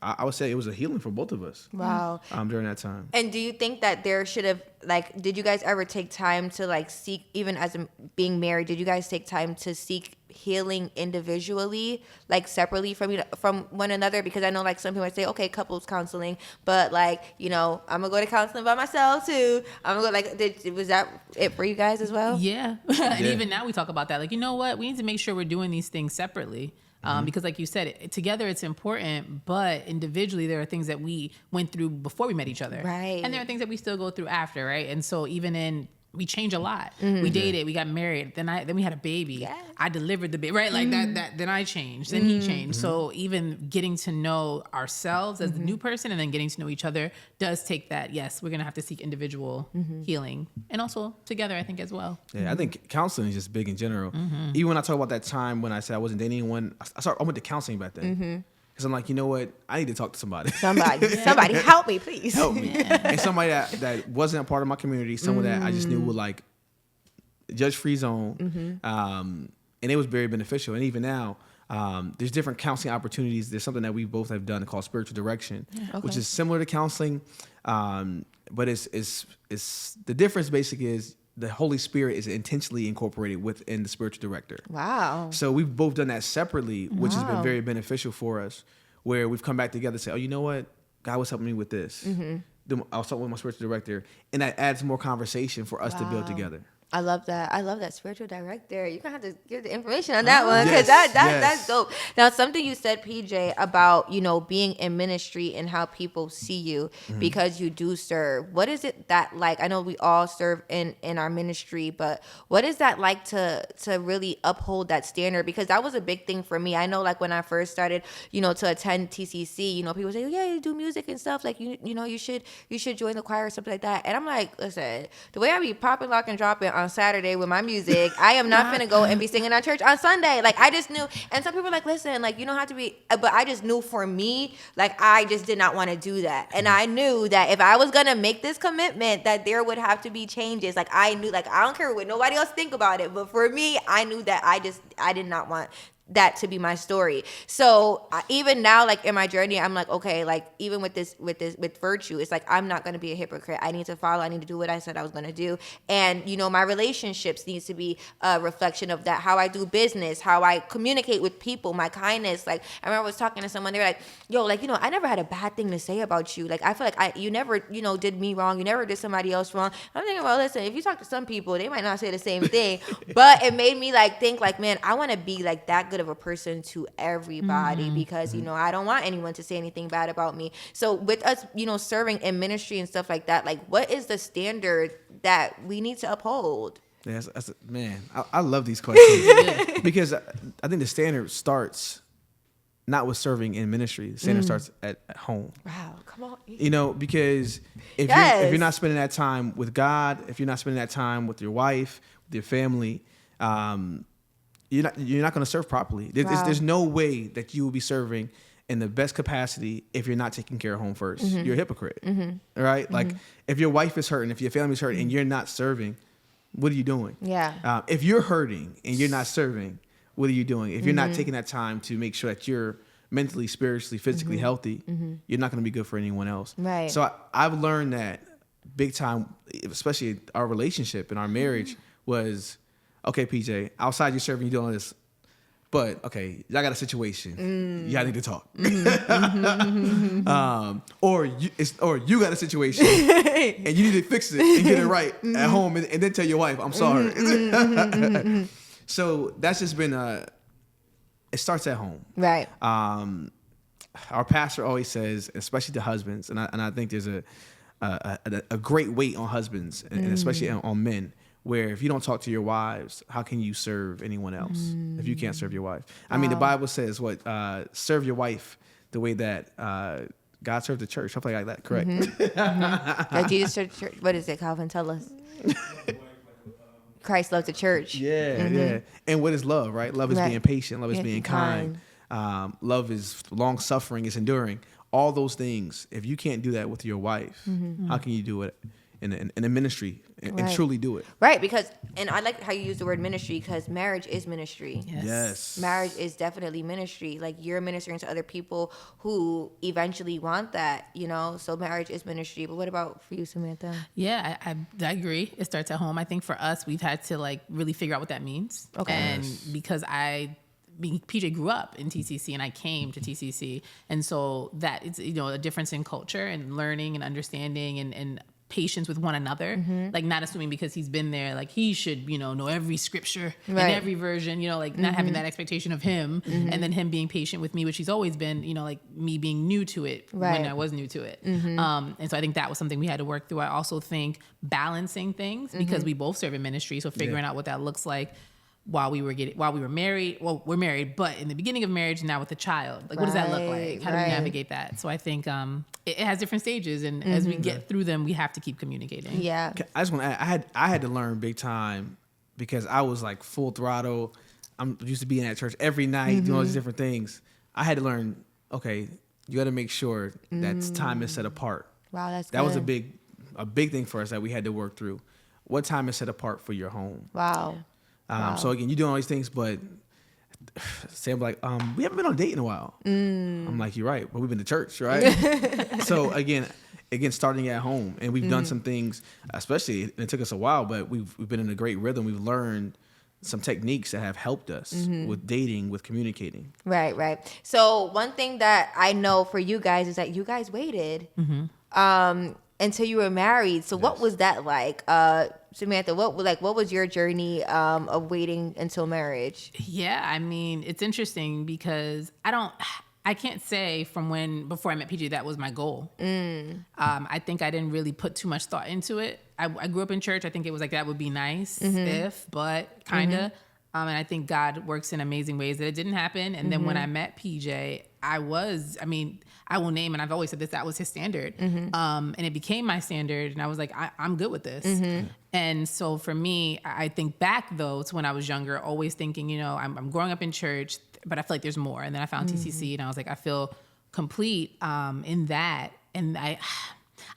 I would say it was a healing for both of us. Wow. During that time. And do you think that there should have, like, did you guys ever take time to, like, seek, even as being married, did you guys take time to seek healing individually, like, separately from one another? Because I know, like, some people might say, okay, couples counseling, but, like, you know, I'm gonna go to counseling by myself too. I'm gonna go, like, was that it for you guys as well? Yeah. And even now we talk about that. Like, you know what? We need to make sure we're doing these things separately. Because like you said, together it's important, but individually there are things that we went through before we met each other. Right. And there are things that we still go through after, right? And so we change a lot. We dated, we got married, then we had a baby. Yeah. I delivered the baby, right? Like that then I changed, then he changed. So even getting to know ourselves as the new person and then getting to know each other does take that. Yes, we're going to have to seek individual healing and also together, I think, as well. Yeah, I think counseling is just big in general. Even when I talk about that time when I said I wasn't dating anyone, I went to counseling back then. Because I'm like, you know what? I need to talk to somebody. Somebody help me, please. Help me. And somebody that wasn't a part of my community, someone that I just knew would, like, judge-free zone. And it was very beneficial. And even now, there's different counseling opportunities. There's something that we both have done called spiritual direction, which is similar to counseling. But it's the difference basically is the Holy Spirit is intentionally incorporated within the spiritual director. Wow. So we've both done that separately, which has been very beneficial for us, where we've come back together and say, oh, you know what? God was helping me with this. Then I was talking with my spiritual director, and that adds more conversation for us to build together. I love that. I love that spiritual director. You're going to have to give the information on that one because that's dope. Now, something you said, PJ, about, you know, being in ministry and how people see you because you do serve. What is it that like? I know we all serve in our ministry, but what is that like to really uphold that standard? Because that was a big thing for me. I know, like, when I first started, you know, to attend TCC, you know, people say, oh, yeah, you do music and stuff. Like, you know, you should join the choir or something like that. And I'm like, listen, the way I be popping, lock, and dropping on Saturday with my music, I am not finna go and be singing at church on Sunday. Like, I just knew, and some people are like, listen, like, you don't have to be, but I just knew for me, like, I just did not want to do that. And I knew that if I was gonna make this commitment, that there would have to be changes. Like, I knew, like, I don't care what nobody else think about it, but for me, I knew that I did not want that to be my story. So even now, like in my journey, I'm like, okay, like even with virtue, it's like, I'm not going to be a hypocrite. I need to follow. I need to do what I said I was going to do. And, you know, my relationships needs to be a reflection of that. How I do business, how I communicate with people, my kindness. Like I remember I was talking to someone, they were like, yo, like, you know, I never had a bad thing to say about you. Like, I feel like you never, you know, did me wrong. You never did somebody else wrong. I'm thinking, well, listen, if you talk to some people, they might not say the same thing, but it made me like think like, man, I want to be like that good of a person to everybody because, you know, I don't want anyone to say anything bad about me. So with us, you know, serving in ministry and stuff like that, like what is the standard that we need to uphold? Yeah, man, I love these questions because I think the standard starts not with serving in ministry. The standard starts at home. Wow, come on. You know, because if you're not spending that time with God, if you're not spending that time with your wife, with your family, you're not going to serve properly. There's no way that you will be serving in the best capacity if you're not taking care of home first. You're a hypocrite, right? Like if your wife is hurting, if your family's hurting, and you're not serving, what are you doing? Yeah. If you're hurting and you're not serving, what are you doing? If you're not taking that time to make sure that you're mentally, spiritually, physically healthy, you're not going to be good for anyone else. Right. So I've learned that big time, especially our relationship and our marriage was, okay, PJ, outside you serving, you doing all this, but okay, y'all got a situation. Y'all need to talk. Or you got a situation and you need to fix it and get it right at home and then tell your wife, I'm sorry. So that's just been it starts at home. Right. Our pastor always says, especially to husbands, and I think there's a great weight on husbands and especially on men, where if you don't talk to your wives, how can you serve anyone else if you can't serve your wife? I mean, the Bible says serve your wife the way that God served the church, something like that, correct? That Jesus served the church. What is it, Calvin? Tell us. Christ loved the church. Yeah. And what is love, right? Love is being patient. Love is being kind. Love is long-suffering. It's enduring. All those things, if you can't do that with your wife, how can you do it in a ministry and truly do it? Right, because, and I like how you use the word ministry, because marriage is ministry. Yes. Marriage is definitely ministry. Like, you're ministering to other people who eventually want that, you know? So marriage is ministry. But what about for you, Samantha? Yeah, I agree. It starts at home. I think for us, we've had to like really figure out what that means. Okay. And because PJ grew up in TCC and I came to TCC. And so that it's, you know, a difference in culture and learning and understanding and patience with one another, like not assuming because he's been there, like he should, you know every scripture and every version, you know, like not having that expectation of him, and then him being patient with me, which he's always been, you know, like me being new to it when I was new to it. And so I think that was something we had to work through. I also think balancing things because we both serve in ministry. So figuring out what that looks like while we were married. Well, we're married, but in the beginning of marriage, now with a child, like what does that look like? How do we navigate that? So I think it has different stages, and as we get through them, we have to keep communicating. Yeah. I just want to add, I had to learn big time because I was like full throttle. I'm used to being at church every night, doing all these different things. I had to learn, okay, you got to make sure that time is set apart. Wow, that's that good. was a big thing for us that we had to work through. What time is set apart for your home? Wow. So again, you're doing all these things, but Sam like, we haven't been on a date in a while. I'm like, you're right, but we've been to church, right? So again, starting at home, and we've done some things, especially, and it took us a while, but we've been in a great rhythm. We've learned some techniques that have helped us with dating, with communicating. Right. So one thing that I know for you guys is that you guys waited until you were married. So what was that like? Samantha, what was your journey of waiting until marriage? Yeah, I mean, it's interesting because I can't say before I met PJ that was my goal. I think I didn't really put too much thought into it. I grew up in church. I think it was like that would be nice but kind of. And I think God works in amazing ways that it didn't happen. And then when I met PJ, I will name, and I've always said this, that was his standard. And it became my standard. And I was like, I'm good with this. And so for me, I think back though to when I was younger, always thinking, you know, I'm growing up in church, but I feel like there's more. And then I found TCC and I was like, I feel complete in that. And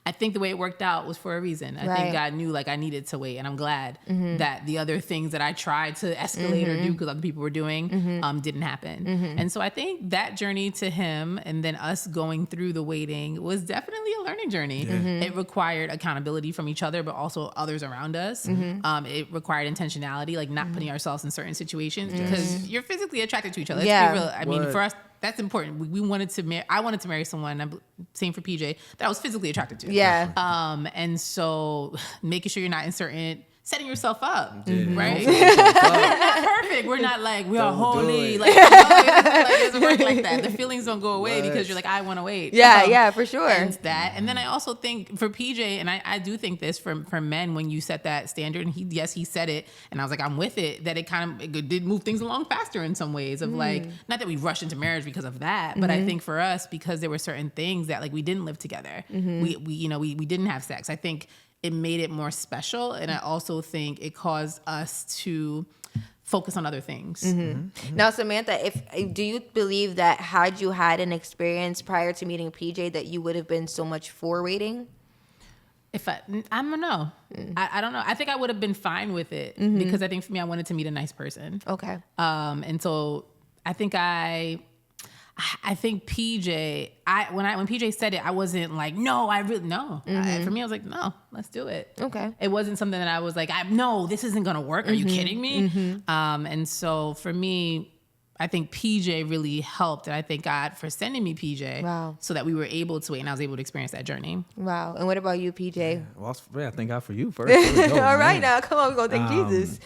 I think the way it worked out was for a reason. I think God knew like I needed to wait, and I'm glad that the other things that I tried to escalate or do because other people were doing didn't happen. And so I think that journey to him and then us going through the waiting was definitely a learning journey. It required accountability from each other, but also others around us. It required intentionality, like not putting ourselves in certain situations because you're physically attracted to each other. Let's be real. I mean, for us, that's important. We wanted to I wanted to marry someone, same for PJ, that I was physically attracted to. Yeah. And so making sure you're not in setting yourself up, right? Not perfect. We're not like, we are holy. Like, it doesn't work like that. The feelings don't go away because you're like, I want to wait. Yeah, for sure. And that. And then I also think for PJ, and I do think this for men, when you set that standard, and he said it, and I was like, I'm with it, that it did move things along faster in some ways of like, not that we rushed into marriage because of that, but I think for us, because there were certain things that like we didn't live together. We didn't have sex. I think it made it more special. And I also think it caused us to focus on other things. Now, Samantha, do you believe that had you had an experience prior to meeting PJ that you would have been so much for waiting? I don't know. I don't know. I think I would have been fine with it because I think for me, I wanted to meet a nice person. Okay. And so I think PJ, when PJ said it, I wasn't like, no, for me, I was like, no, let's do it. Okay. It wasn't something that I was like, no, this isn't going to work. Are you kidding me? And so for me, I think PJ really helped. And I thank God for sending me PJ. Wow. So that we were able to wait and I was able to experience that journey. Wow. And what about you, PJ? Yeah. Well, I thank God for you first. All right, now, come on, we're going to thank Jesus.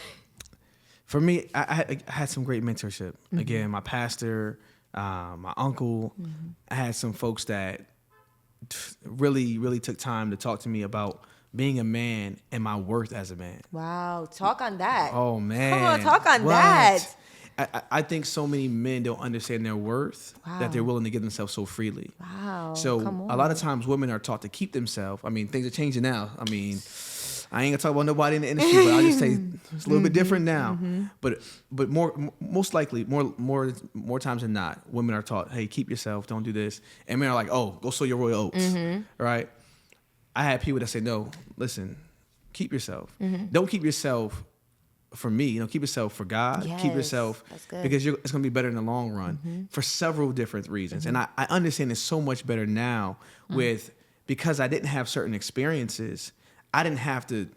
For me, I had some great mentorship. Again, my pastor, my uncle. I had some folks that really, really took time to talk to me about being a man and my worth as a man. Wow. Talk on that. Oh, man. Come on, talk on that. I think so many men don't understand their worth that they're willing to give themselves so freely. Wow. So a lot of times women are taught to keep themselves. I mean, things are changing now. I mean, I ain't gonna talk about nobody in the industry, but I'll just say it's a little bit different now. But most likely, more times than not, women are taught, hey, keep yourself, don't do this. And men are like, oh, go sow your royal oats, right? I had people that say, no, listen, keep yourself. Don't keep yourself for me, keep yourself for God. Yes, keep yourself because it's going to be better in the long run for several different reasons. And I understand it's so much better now because I didn't have certain experiences. I didn't have to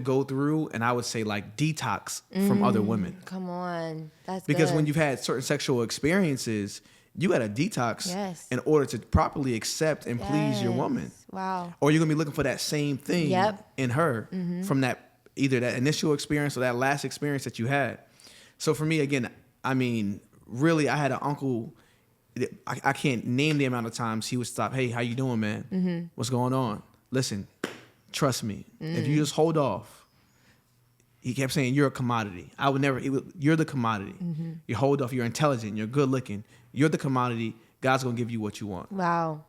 go through, and I would say like detox from other women. Come on. That's because good. when you've had certain sexual experiences, you got to detox in order to properly accept and please your woman. Wow. Or you're going to be looking for that same thing in her from either that initial experience or that last experience that you had. So for me, again, I mean, really, I had an uncle. I can't name the amount of times he would stop. Hey, how you doing, man? What's going on? Listen, trust me. If you just hold off, he kept saying, you're a commodity. I would never, you're the commodity. You hold off, you're intelligent, you're good looking. You're the commodity. God's going to give you what you want. Wow.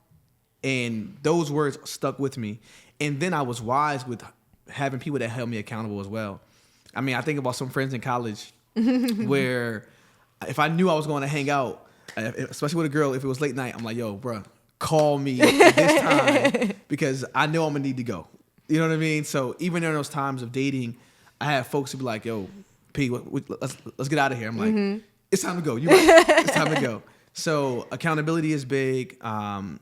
And those words stuck with me. And then I was wise with having people that held me accountable as well. I mean, I think about some friends in college where if I knew I was going to hang out, especially with a girl, if it was late night, I'm like, yo, bro, call me at this time because I know I'm going to need to go. You know what I mean? So even during those times of dating, I had folks who be like, yo, P, let's get out of here. I'm like, it's time to go. You're right. It's time to go. So accountability is big. And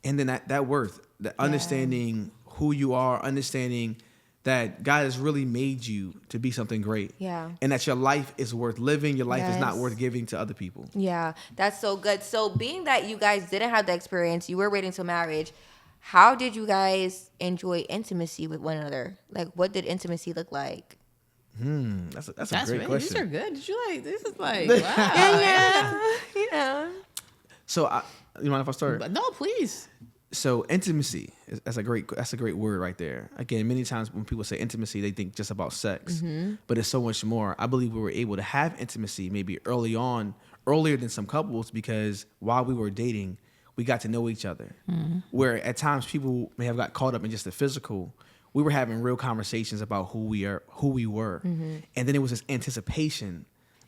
then that worth, that understanding who you are, understanding that God has really made you to be something great. Yeah. And that your life is worth living. Your life is not worth giving to other people. Yeah, that's so good. So being that you guys didn't have the experience, you were waiting till marriage, how did you guys enjoy intimacy with one another? Like, what did intimacy look like? That's a great question. These are good. This is like, wow. Yeah. So, you mind if I start? But no, please. So intimacy, that's a great word right there. Again, many times when people say intimacy, they think just about sex, but it's so much more. I believe we were able to have intimacy maybe earlier than some couples because while we were dating, we got to know each other. Where at times people may have got caught up in just the physical. We were having real conversations about who we were, and then it was this anticipation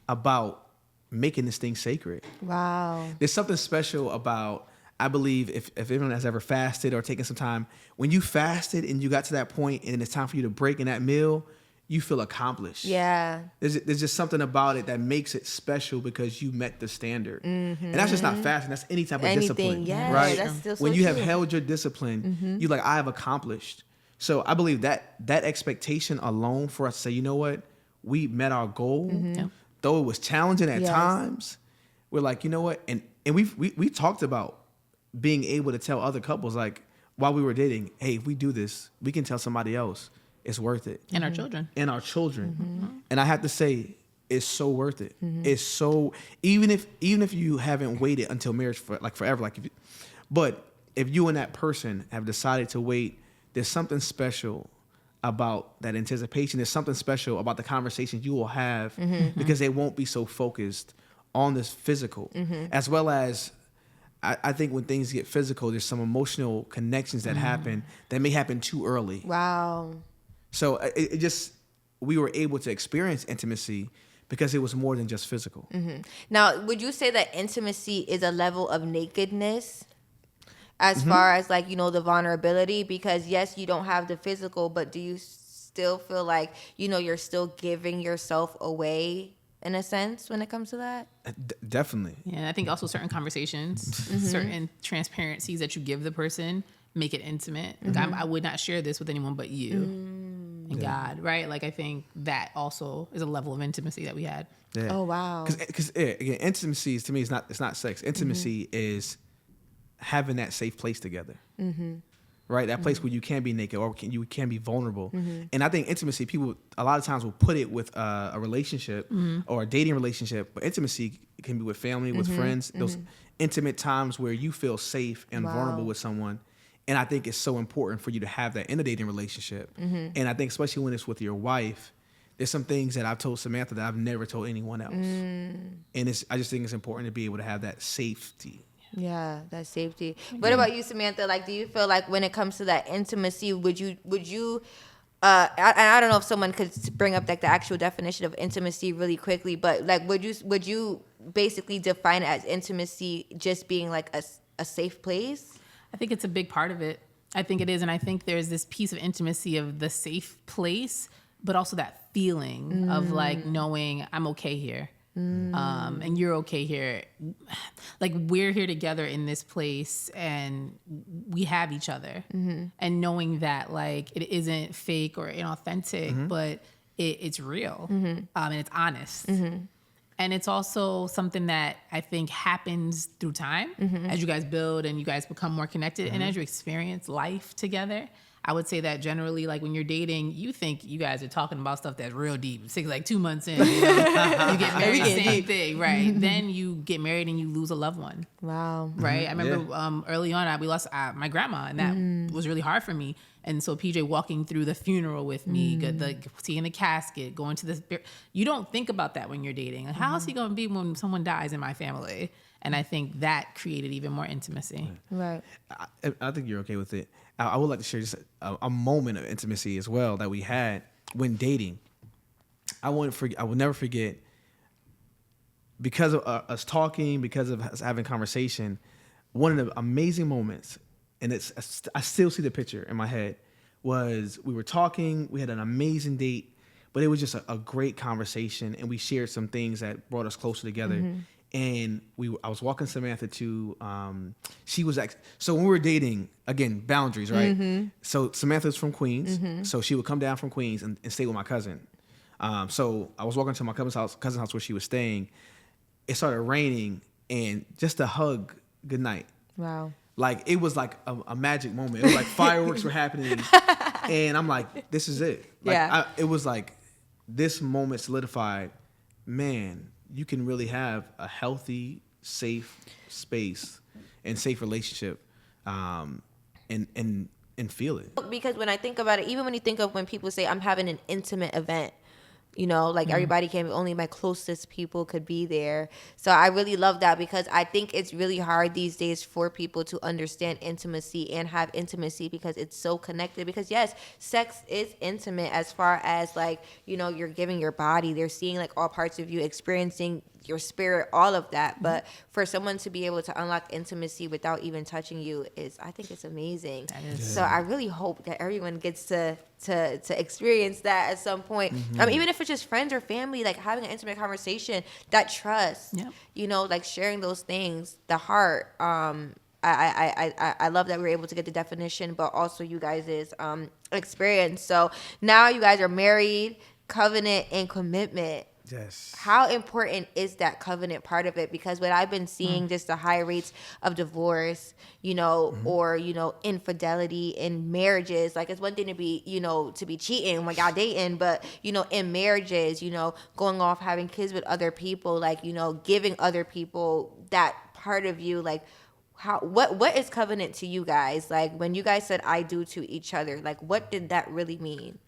about making this thing sacred. Wow. There's something special about I believe if anyone has ever fasted or taken some time, when you fasted and you got to that point and it's time for you to break in that meal, you feel accomplished. Yeah. There's just something about it that makes it special because you met the standard. And that's just not fasting. That's any type of discipline. Yeah, right? that's still so when you have true. held your discipline, you're like, I have accomplished. So I believe that expectation alone for us to say, you know what? We met our goal. Though it was challenging at times, we're like, you know what? And we talked about being able to tell other couples, like, while we were dating, hey, if we do this, we can tell somebody else it's worth it. And our children. And our children. And I have to say, it's so worth it. It's so, even if you haven't waited until marriage for like forever, but if you and that person have decided to wait, there's something special about that anticipation. There's something special about the conversations you will have because they won't be so focused on this physical, as well as I think when things get physical, there's some emotional connections that happen that may happen too early. Wow. So it just, we were able to experience intimacy because it was more than just physical. Now, would you say that intimacy is a level of nakedness as far as like, the vulnerability? Because yes, you don't have the physical, but do you still feel like, you're still giving yourself away in a sense when it comes to that? Definitely. Yeah, and I think also certain conversations, certain transparencies that you give the person make it intimate. Like I would not share this with anyone but you and God, right? Like I think that also is a level of intimacy that we had. Yeah. Oh, wow. Because again, intimacy is, to me, it's not sex. Intimacy is having that safe place together. Right? That place where you can be naked or you can be vulnerable. And I think intimacy, people a lot of times will put it with a relationship or a dating relationship, but intimacy can be with family, with friends, those intimate times where you feel safe and vulnerable with someone. And I think it's so important for you to have that in a dating relationship. And I think especially when it's with your wife, there's some things that I've told Samantha that I've never told anyone else. And I just think it's important to be able to have that safety. Yeah, that safety. What about you, Samantha? Like, do you feel like when it comes to that intimacy, would you I don't know if someone could bring up like the actual definition of intimacy really quickly, but like, would you basically define it as intimacy just being like a safe place? I think it's a big part of it. I think it is. And I think there's this piece of intimacy of the safe place, but also that feeling of like knowing I'm okay here. And you're okay here. Like we're here together in this place and we have each other. And knowing that like it isn't fake or inauthentic, but it's real and it's honest. And it's also something that I think happens through time as you guys build and you guys become more connected and as you experience life together. I would say that generally, like when you're dating, you think you guys are talking about stuff that's real deep. It's like 2 months in, you get married, same thing, right? Then you get married and you lose a loved one. Wow. Right? I remember early on, we lost my grandma, and that was really hard for me. And so PJ walking through the funeral with me, seeing the casket, going to the... You don't think about that when you're dating. Like, how is he going to be when someone dies in my family? And I think that created even more intimacy. Right. I think you're okay with it. I would like to share just a moment of intimacy as well that we had when dating. I will never forget, because of us talking, because of us having conversation, one of the amazing moments, and I still see the picture in my head, was we were talking, we had an amazing date, but it was just a great conversation, and we shared some things that brought us closer together. And I was walking Samantha to, she was so when we were dating, again, boundaries, right? So Samantha's from Queens, so she would come down from Queens and stay with my cousin. So I was walking to my cousin's house where she was staying. It started raining, and just a hug, good night. Wow. Like it was like a magic moment. It was like fireworks were happening, and I'm like, this is it. Like, it was like this moment solidified. Man, you can really have a healthy, safe space and safe relationship, and feel it. Because when I think about it, even when you think of when people say I'm having an intimate event, You know, like everybody can, only my closest people could be there. So I really love that, because I think it's really hard these days for people to understand intimacy and have intimacy, because it's so connected. Because yes, sex is intimate as far as like, you know, you're giving your body, they're seeing like all parts of you, experiencing your spirit, all of that. But for someone to be able to unlock intimacy without even touching you I think it's amazing. That is. So I really hope that everyone gets to experience that at some point. Even if it's just friends or family, like having an intimate conversation, that trust, Yep. you know, like sharing those things, the heart. I love that we were able to get the definition, but also you guys' experience. So now you guys are married, covenant, and commitment. Yes. How important is that covenant part of it? Because what I've been seeing, just the high rates of divorce, you know, or, you know, infidelity in marriages. Like, it's one thing to be, you know, to be cheating when y'all dating, but, you know, in marriages, you know, going off, having kids with other people, like, you know, giving other people that part of you, like, what is covenant to you guys? Like, when you guys said I do to each other, like, what did that really mean?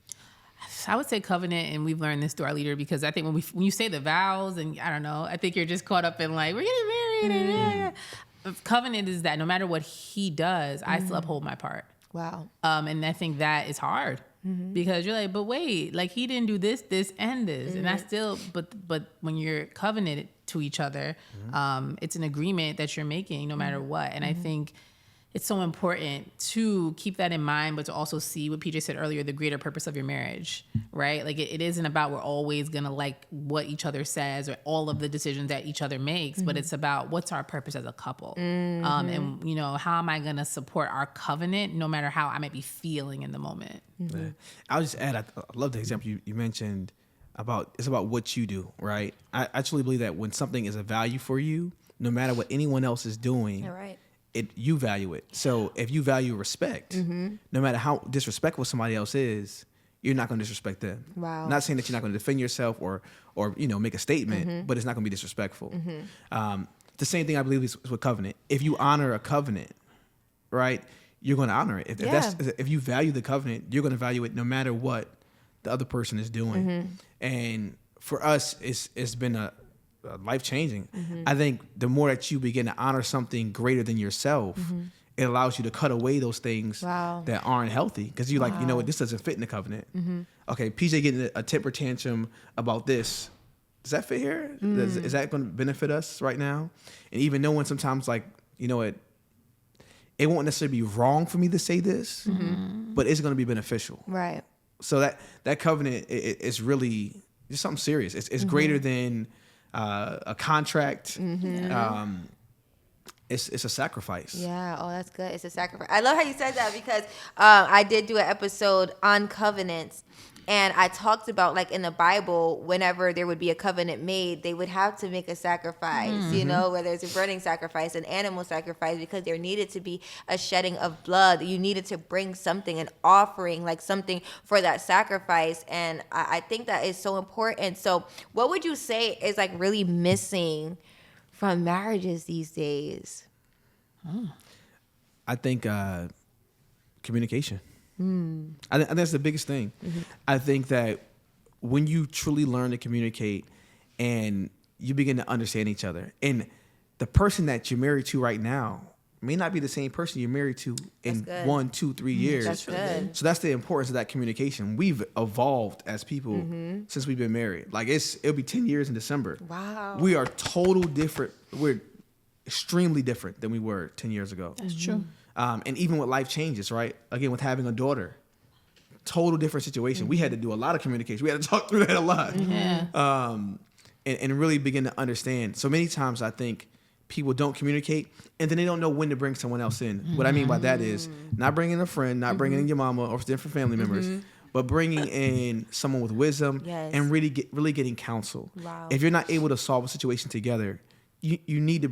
I would say covenant, and we've learned this through our leader, because I think when you say the vows, and I don't know, I think you're just caught up in like, we're getting married. And covenant is that no matter what he does, I still uphold my part. Wow. And I think that is hard, because you're like, but wait, like he didn't do this, and this, and I still, but when you're covenanted to each other, it's an agreement that you're making no matter what. And I think it's so important to keep that in mind, but to also see what PJ said earlier, the greater purpose of your marriage, right? Like it isn't about we're always going to like what each other says or all of the decisions that each other makes, but it's about what's our purpose as a couple. And, you know, how am I going to support our covenant no matter how I might be feeling in the moment? Yeah. I'll just add, I love the example you mentioned about, it's about what you do, right? I truly believe that when something is a value for you, no matter what anyone else is doing, You're right. you value it. So if you value respect, no matter how disrespectful somebody else is, you're not going to disrespect them. Wow. Not saying that you're not going to defend yourself or you know, make a statement, but it's not going to be disrespectful. The same thing I believe is with covenant. If you honor a covenant, right, you're going to honor it. If you value the covenant, you're going to value it no matter what the other person is doing. And for us, it's been a life-changing. I think the more that you begin to honor something greater than yourself, it allows you to cut away those things that aren't healthy, because you're like, you know what, this doesn't fit in the covenant. Okay, PJ getting a temper tantrum about this, does that fit here? Is that going to benefit us right now? And even knowing sometimes, like, you know what, it won't necessarily be wrong for me to say this, but it's going to be beneficial. Right. So that covenant is really just something serious. It's greater than a contract. It's a sacrifice. Yeah. Oh, that's good. It's a sacrifice. I love how you said that, because I did do an episode on covenants, and I talked about, like, in the Bible, whenever there would be a covenant made, they would have to make a sacrifice, you know, whether it's a burning sacrifice, an animal sacrifice, because there needed to be a shedding of blood. You needed to bring something, an offering, like something for that sacrifice. And I think that is so important. So what would you say is, like, really missing from marriages these days? I think communication. I think that's the biggest thing. I think that when you truly learn to communicate and you begin to understand each other, and the person that you're married to right now may not be the same person you're married to in 1, 2, 3 years. That's good. So that's the importance of that communication. We've evolved as people since we've been married. Like, it'll be 10 years in December. Wow. We are total different. We're extremely different than we were 10 years ago. That's true. And even with life changes, right? Again, with having a daughter, total different situation. We had to do a lot of communication. We had to talk through that a lot. And really begin to understand. So many times I think people don't communicate, and then they don't know when to bring someone else in. What I mean by that is not bringing a friend, not bringing in your mama or different family members, but bringing in someone with wisdom and really getting counsel. Wow. If you're not able to solve a situation together, you need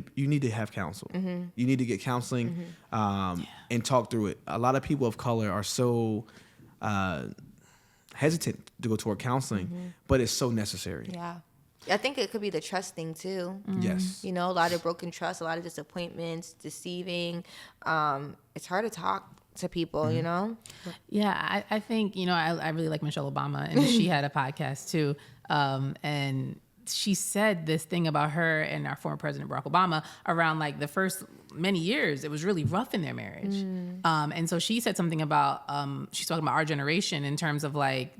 to have counsel. You need to get counseling and talk through it. A lot of people of color are so hesitant to go toward counseling, but it's so necessary. Yeah. I think it could be the trust thing too. Yes. You know, a lot of broken trust, a lot of disappointments, deceiving. It's hard to talk to people, you know? Yeah, I think, I really like Michelle Obama, and she had a podcast too. And she said this thing about her and our former president, Barack Obama, around like the first many years, it was really rough in their marriage. And so she said something about, she's talking about our generation in terms of like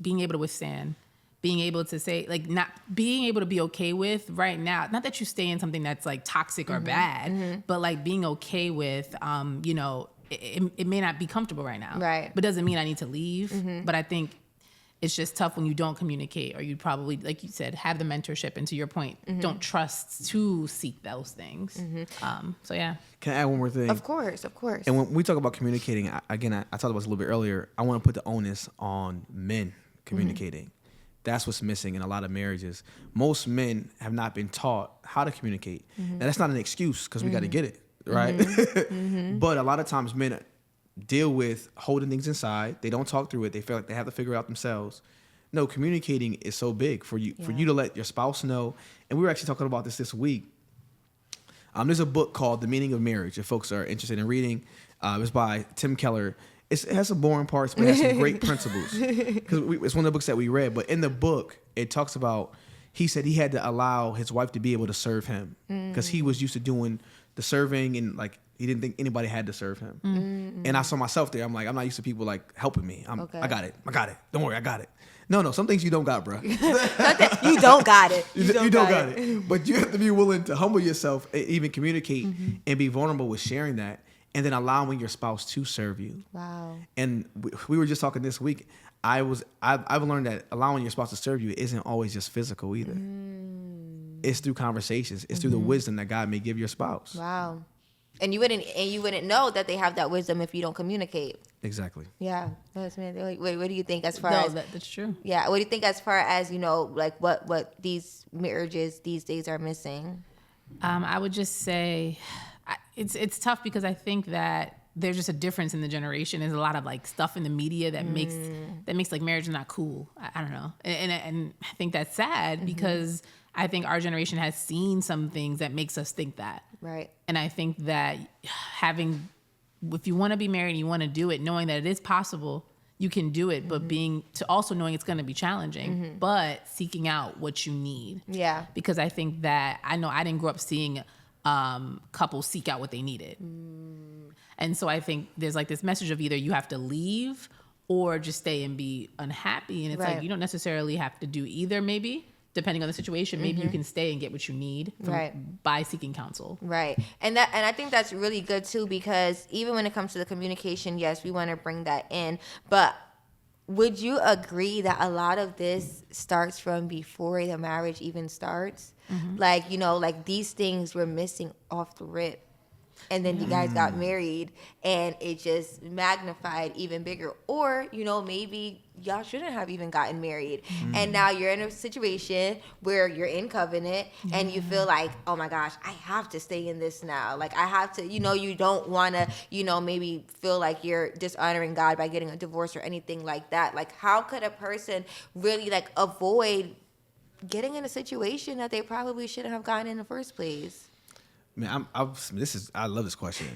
being able to withstand, being able to say, like, not being able to be okay with right now, not that you stay in something that's like toxic or bad, but like being okay with, it may not be comfortable right now. Right. But doesn't mean I need to leave. But I think it's just tough when you don't communicate, or you probably, like you said, have the mentorship. And to your point, don't trust to seek those things. So yeah. Can I add one more thing? Of course. And when we talk about communicating, I talked about this a little bit earlier. I want to put the onus on men communicating. That's what's missing in a lot of marriages. Most men have not been taught how to communicate. Now, that's not an excuse, because we got to get it, right? But a lot of times men deal with holding things inside. They don't talk through it. They feel like they have to figure it out themselves. No, communicating is so big for you to let your spouse know. And we were actually talking about this week. There's a book called The Meaning of Marriage, if folks are interested in reading. It's by Tim Keller. It has some boring parts, but it has some great principles. Because it's one of the books that we read. But in the book, it talks about, he said he had to allow his wife to be able to serve him, because he was used to doing the serving, and like he didn't think anybody had to serve him. And I saw myself there. I'm like, I'm not used to people like helping me. I got it. Don't worry, I got it. No, some things you don't got, bro. You don't got it. You don't got it. But you have to be willing to humble yourself, even communicate, and be vulnerable with sharing that. And then allowing your spouse to serve you. Wow. And we were just talking this week. I've learned that allowing your spouse to serve you isn't always just physical either. It's through conversations. It's through the wisdom that God may give your spouse. Wow. And you wouldn't know that they have that wisdom if you don't communicate. Exactly. Yeah. That's man. Like, what do you think as far No, as that's true. Yeah. What do you think as far as, like what these marriages these days are missing? I would just say it's tough, because I think that there's just a difference in the generation. There's a lot of like stuff in the media that makes like marriage not cool. I don't know, and I think that's sad, because I think our generation has seen some things that makes us think that. Right. And I think that if you want to be married and you want to do it, knowing that it is possible, you can do it, but also knowing it's going to be challenging, but seeking out what you need. Yeah. Because I think that I didn't grow up seeing couples seek out what they needed. And so I think there's like this message of either you have to leave or just stay and be unhappy. And it's like, you don't necessarily have to do either, maybe. Depending on the situation, maybe you can stay and get what you need by seeking counsel. Right. And I think that's really good too, because even when it comes to the communication, yes, we want to bring that in. But would you agree that a lot of this starts from before the marriage even starts? Like, like these things were missing off the rip. And then you guys got married and it just magnified even bigger. Or, maybe y'all shouldn't have even gotten married. And now you're in a situation where you're in covenant and you feel like, oh my gosh, I have to stay in this now. Like I have to, you don't want to, maybe feel like you're dishonoring God by getting a divorce or anything like that. Like how could a person really like avoid getting in a situation that they probably shouldn't have gotten in the first place? Man, I love this question,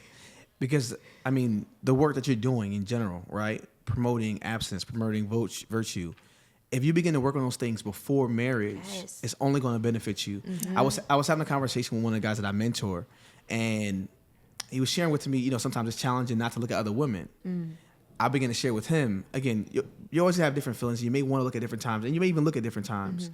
because the work that you're doing in general, right? Promoting abstinence, promoting virtue. If you begin to work on those things before marriage, it's only going to benefit you. I was having a conversation with one of the guys that I mentor, and he was sharing with me, sometimes it's challenging not to look at other women. I began to share with him, again, you always have different feelings. You may want to look at different times, and you may even look at different times.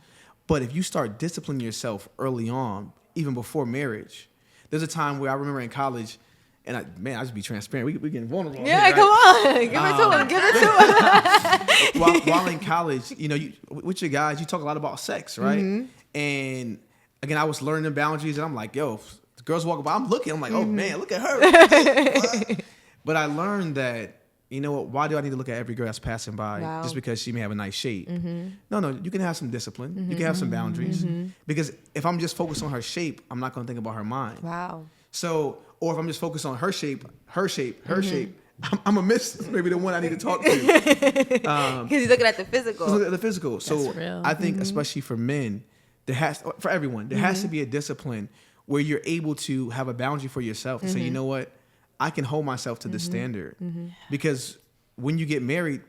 But if you start disciplining yourself early on, even before marriage, there's a time where I remember in college, and I just be transparent. We getting vulnerable. Yeah, here, right? Come on. Give it to him. while in college, you with your guys, you talk a lot about sex, right? And again, I was learning the boundaries, and I'm like, yo, if the girls walk by, I'm looking. I'm like, oh man, look at her. But I learned that, why do I need to look at every girl that's passing by just because she may have a nice shape? No, you can have some discipline. You can have some boundaries. Because if I'm just focused on her shape, I'm not going to think about her mind. Wow. So, or if I'm just focused on her shape, I'm going to miss maybe the one I need to talk to. Because you're looking at the physical. Look at the physical. So That's real. I think especially for men, for everyone, there has to be a discipline where you're able to have a boundary for yourself and say, you know what? I can hold myself to this standard. Because when you get married,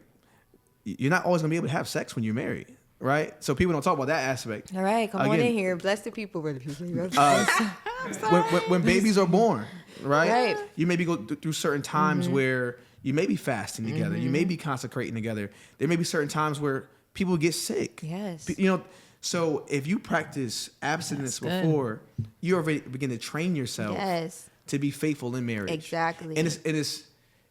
you're not always gonna be able to have sex when you're married, right? So people don't talk about that aspect. All right, come on Again, in here. Bless the people. Where the people. when babies are born, right? Right. You maybe go through certain times where you may be fasting together. You may be consecrating together. There may be certain times where people get sick. Yes. You know, so if you practice abstinence before, you already begin to train yourself Yes. to be faithful in marriage. Exactly. And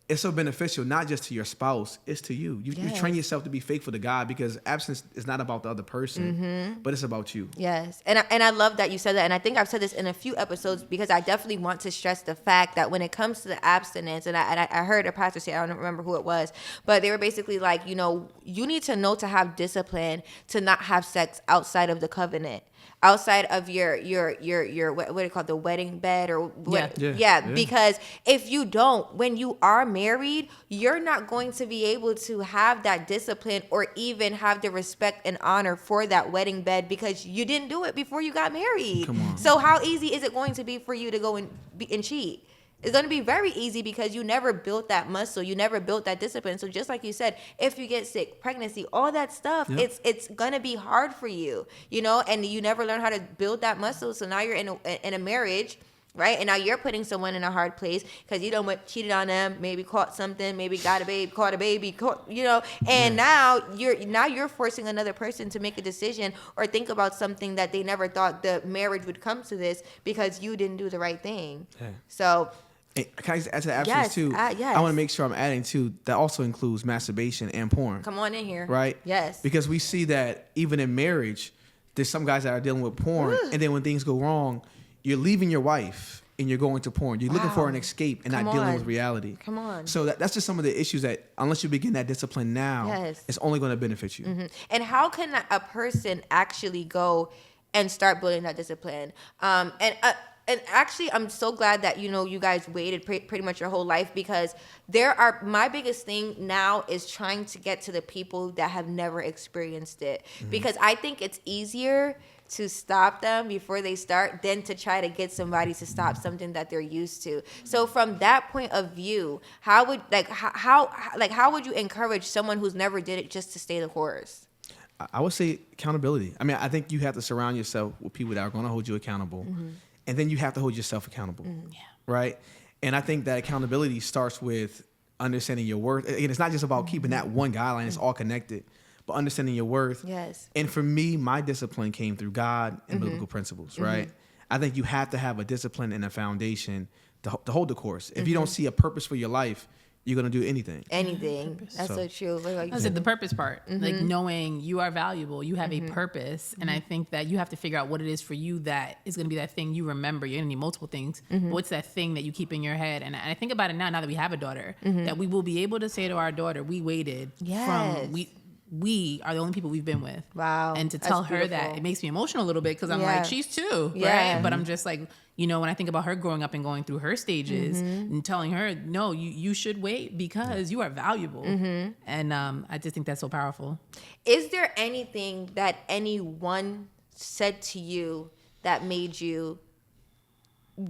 it's so beneficial, not just to your spouse, it's to you. You train yourself to be faithful to God, because abstinence is not about the other person, but it's about you. Yes. And I love that you said that. And I think I've said this in a few episodes, because I definitely want to stress the fact that when it comes to the abstinence, and I heard a pastor say, I don't remember who it was, but they were basically like, you know, you need to know to have discipline to not have sex outside of the covenant. Outside of your what do you call it, the wedding bed or what? Yeah. Because if you don't, when you are married, you're not going to be able to have that discipline or even have the respect and honor for that wedding bed, because you didn't do it before you got married. Come on. So how easy is it going to be for you to go and cheat? It's going to be very easy, because you never built that muscle. You never built that discipline. So just like you said, if you get sick, pregnancy, all that stuff, it's going to be hard for you, you know, and you never learn how to build that muscle. So now you're in a marriage, right? And now you're putting someone in a hard place because you don't cheated on them, maybe caught something, maybe caught a baby, you know, and now you're forcing another person to make a decision or think about something that they never thought the marriage would come to this, because you didn't do the right thing. Yeah. So. Can I add to the abstinence too? Yes. I want to make sure I'm adding too, that also includes masturbation and porn. Come on in here. Right? Yes. Because we see that even in marriage, there's some guys that are dealing with porn, and then when things go wrong, you're leaving your wife and you're going to porn. You're looking for an escape and not dealing with reality. Come on. So that's just some of the issues that, unless you begin that discipline now, it's only going to benefit you. And how can a person actually go and start building that discipline? And actually, I'm so glad that, you know, you guys waited pretty much your whole life, because my biggest thing now is trying to get to the people that have never experienced it. Because I think it's easier to stop them before they start than to try to get somebody to stop something that they're used to. So from that point of view, how would you encourage someone who's never did it just to stay the course? I would say accountability. I mean, I think you have to surround yourself with people that are going to hold you accountable. And then you have to hold yourself accountable, right? And I think that accountability starts with understanding your worth. Again, it's not just about keeping that one guideline. It's all connected. But understanding your worth. Yes. And for me, my discipline came through God and biblical principles, right? I think you have to have a discipline and a foundation to hold the course. If you don't see a purpose for your life, you're going to do anything. That's so true. I said the purpose part, like knowing you are valuable, you have a purpose. And I think that you have to figure out what it is for you that is going to be that thing you remember. You're going to need multiple things. What's that thing that you keep in your head? And I think about it now that we have a daughter, that we will be able to say to our daughter, we waited from, we are the only people we've been with. Wow. And to tell her that, it makes me emotional a little bit, because I'm like, she's two, right? But I'm just like, you know, when I think about her growing up and going through her stages and telling her, no, you should wait because you are valuable. And I just think that's so powerful. Is there anything that anyone said to you that made you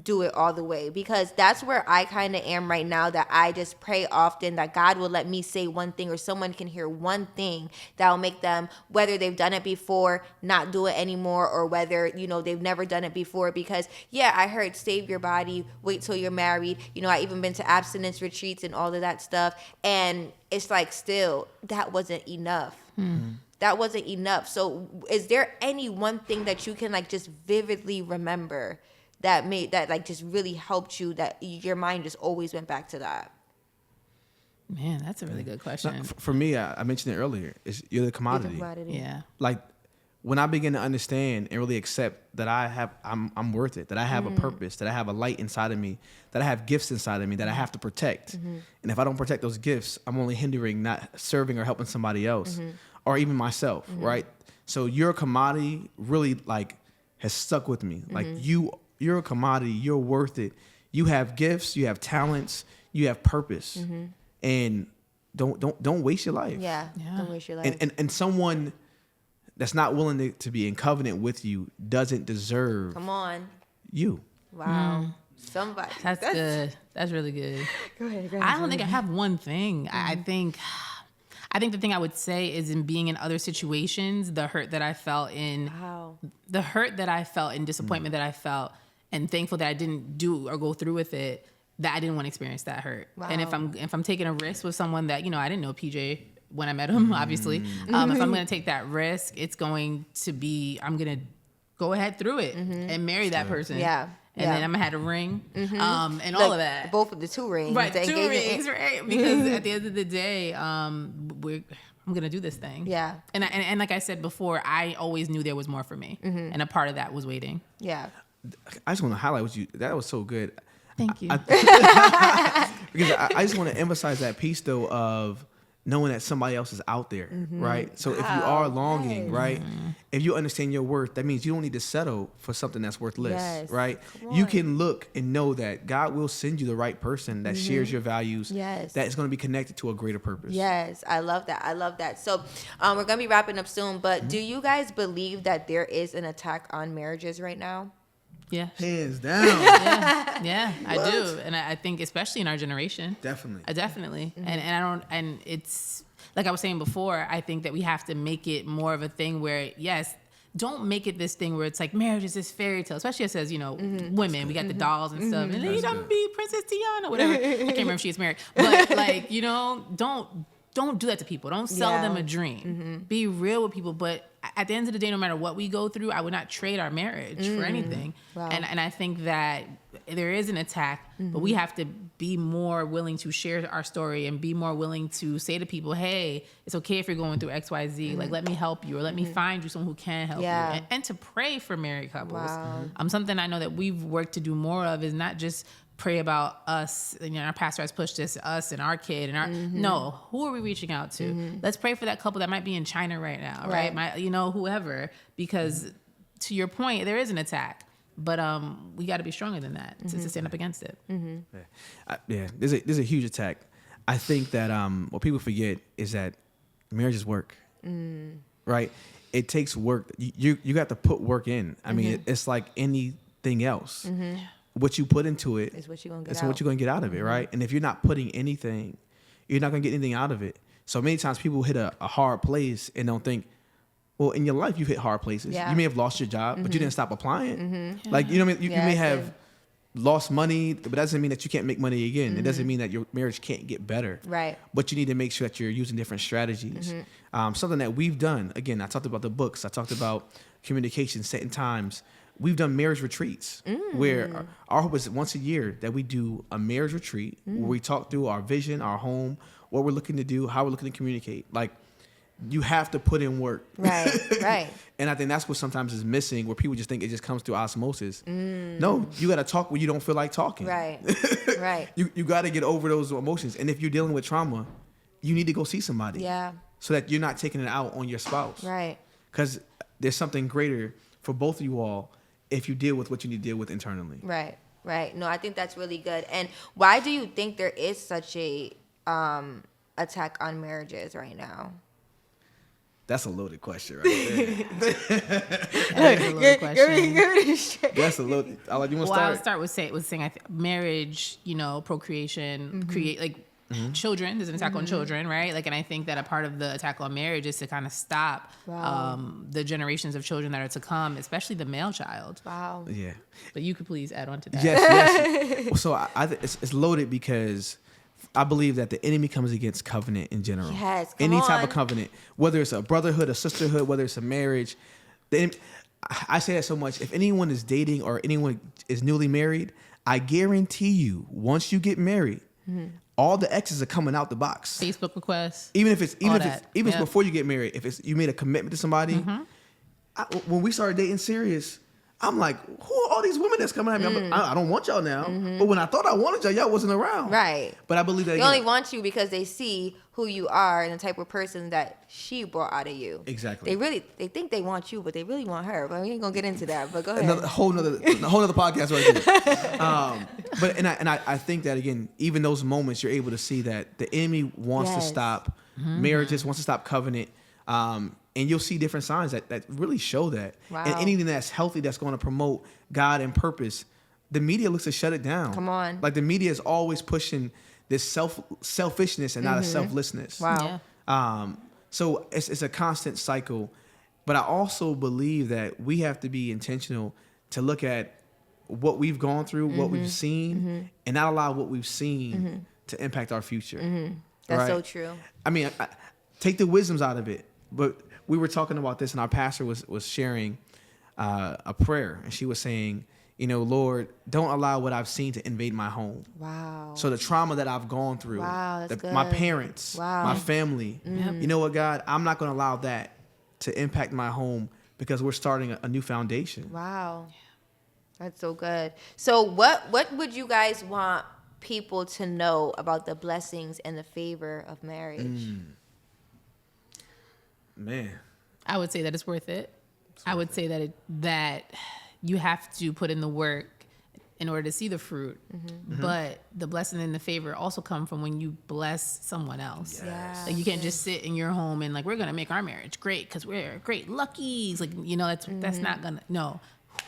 do it all the way? Because that's where I kind of am right now, that I just pray often that God will let me say one thing, or someone can hear one thing that will make them, whether they've done it before, not do it anymore, or whether, you know, they've never done it before. Because I heard save your body, wait till you're married. You know, I even been to abstinence retreats and all of that stuff, and it's like, still, that wasn't enough. That wasn't enough. So is there any one thing that you can like just vividly remember that like just really helped you, that your mind just always went back to that? Man, that's a really good question. For me, I mentioned it earlier, you're the commodity. Yeah. Like, when I begin to understand and really accept that I'm worth it, that I have a purpose, that I have a light inside of me, that I have gifts inside of me that I have to protect. And if I don't protect those gifts, I'm only hindering, not serving or helping somebody else or even myself, right? So your commodity really like has stuck with me. Like you're a commodity, you're worth it. You have gifts, you have talents, you have purpose. And don't waste your life. Yeah. Don't waste your life. And someone that's not willing to be in covenant with you doesn't deserve Come on. you. Wow. Somebody. That's good. That's really good. Go ahead. I don't think I have one thing. I think the thing I would say is in being in other situations, the hurt that I felt in, disappointment that I felt, and thankful that I didn't do or go through with it, that I didn't want to experience that hurt. Wow. And if I'm taking a risk with someone that, I didn't know PJ when I met him, obviously. If I'm going to take that risk, it's going to be, I'm going to go ahead through it and marry that person. Yeah. And then I'm going to have a ring and all of that. Both of the 2 rings. Right, 2 rings, right? Because at the end of the day, I'm going to do this thing. Yeah. And like I said before, I always knew there was more for me. And a part of that was waiting. Yeah. I just want to highlight what you. That was so good. Thank you. Because I just want to emphasize that piece though of knowing that somebody else is out there, right? So if you are longing, right, if you understand your worth, that means you don't need to settle for something that's worthless, right? You can look and know that God will send you the right person that shares your values, that is going to be connected to a greater purpose. Yes, I love that. So we're going to be wrapping up soon, but do you guys believe that there is an attack on marriages right now? Yeah. Hands down. Yeah, I do. And I think especially in our generation. Definitely. Definitely. And it's like I was saying before, I think that we have to make it more of a thing where, yes, don't make it this thing where it's like marriage is this fairy tale, especially it says, women, we got the dolls and stuff. And you don't be Princess Tiana, whatever. I can't remember if she's married. But like, don't do that to people. Don't sell them a dream. Be real with people. But at the end of the day, no matter what we go through, I would not trade our marriage for anything. Wow. And I think that there is an attack, but we have to be more willing to share our story and be more willing to say to people, hey, it's okay if you're going through X, Y, Z. Like, let me help you or let me find you someone who can help you. And to pray for married couples. Wow. Something I know that we've worked to do more of is not just pray about us, our pastor has pushed this, us and our kid and our, no, who are we reaching out to? Let's pray for that couple that might be in China right now, right? Whoever, because to your point, there is an attack, but we got to be stronger than that to stand up against it. There's a huge attack. I think that what people forget is that marriages work, right? It takes work. You got to put work in. I mean, it's like anything else. What you put into it is what you're going to get out of it, right? And if you're not putting anything, you're not going to get anything out of it. So many times people hit a hard place and don't think, well, in your life, you've hit hard places. Yeah. You may have lost your job, but you didn't stop applying. Like, you may have lost money, but that doesn't mean that you can't make money again. It doesn't mean that your marriage can't get better. Right. But you need to make sure that you're using different strategies. Something that we've done, again, I talked about the books. I talked about communication, setting times. We've done marriage retreats where our hope is once a year that we do a marriage retreat where we talk through our vision, our home, what we're looking to do, how we're looking to communicate. Like, you have to put in work. Right. And I think that's what sometimes is missing, where people just think it just comes through osmosis. No, you got to talk when you don't feel like talking. Right. You got to get over those emotions. And if you're dealing with trauma, you need to go see somebody. Yeah. So that you're not taking it out on your spouse. Right. Because there's something greater for both of you all if you deal with what you need to deal with internally. Right. No, I think that's really good. And why do you think there is such a attack on marriages right now? That's a loaded question right there. That's a loaded question. That's a loaded. You want to start? I'll start with saying I think marriage, procreation, create like children. There's an attack on children, right? Like, and I think that a part of the attack on marriage is to kind of stop the generations of children that are to come, especially the male child. Wow. Yeah. But you could please add on to that. Yes. So I it's loaded because I believe that the enemy comes against covenant in general. Yes. Any type of covenant, whether it's a brotherhood, a sisterhood, whether it's a marriage. I say that so much. If anyone is dating or anyone is newly married, I guarantee you, once you get married, all the exes are coming out the box. Facebook requests. Even if it's before you get married, if you made a commitment to somebody. When we started dating serious, I'm like, who are all these women that's coming at me? I'm like, I don't want y'all now. But when I thought I wanted y'all wasn't around. Right. But I believe that they only want you because they see who you are and the type of person that she brought out of you. Exactly. They think they want you, but they really want her. But we ain't gonna get into that. But go ahead. A whole nother podcast right there. I think that again, even those moments, you're able to see that the enemy wants to stop marriages, wants to stop covenant. And you'll see different signs that really show that. Wow. And anything that's healthy, that's going to promote God and purpose, the media looks to shut it down. Come on. Like the media is always pushing this selfishness and not a selflessness. Wow. Yeah. So it's a constant cycle. But I also believe that we have to be intentional to look at what we've gone through, what we've seen, and not allow what we've seen to impact our future. That's so true. I mean, take the wisdoms out of it. But we were talking about this, and our pastor was sharing a prayer, and she was saying, you know, Lord, don't allow what I've seen to invade my home. Wow. So the trauma that I've gone through, Wow, that's good. my parents, Wow. my family, you know what, God, I'm not going to allow that to impact my home because we're starting a new foundation. Wow. That's so good. So what would you guys want people to know about the blessings and the favor of marriage? Man. I would say that it's worth it. I would say that you have to put in the work in order to see the fruit. But the blessing and the favor also come from when you bless someone else. Yes. Like you can't just sit in your home and like, we're going to make our marriage great because we're great luckies. Like, you know, that's not going to, no.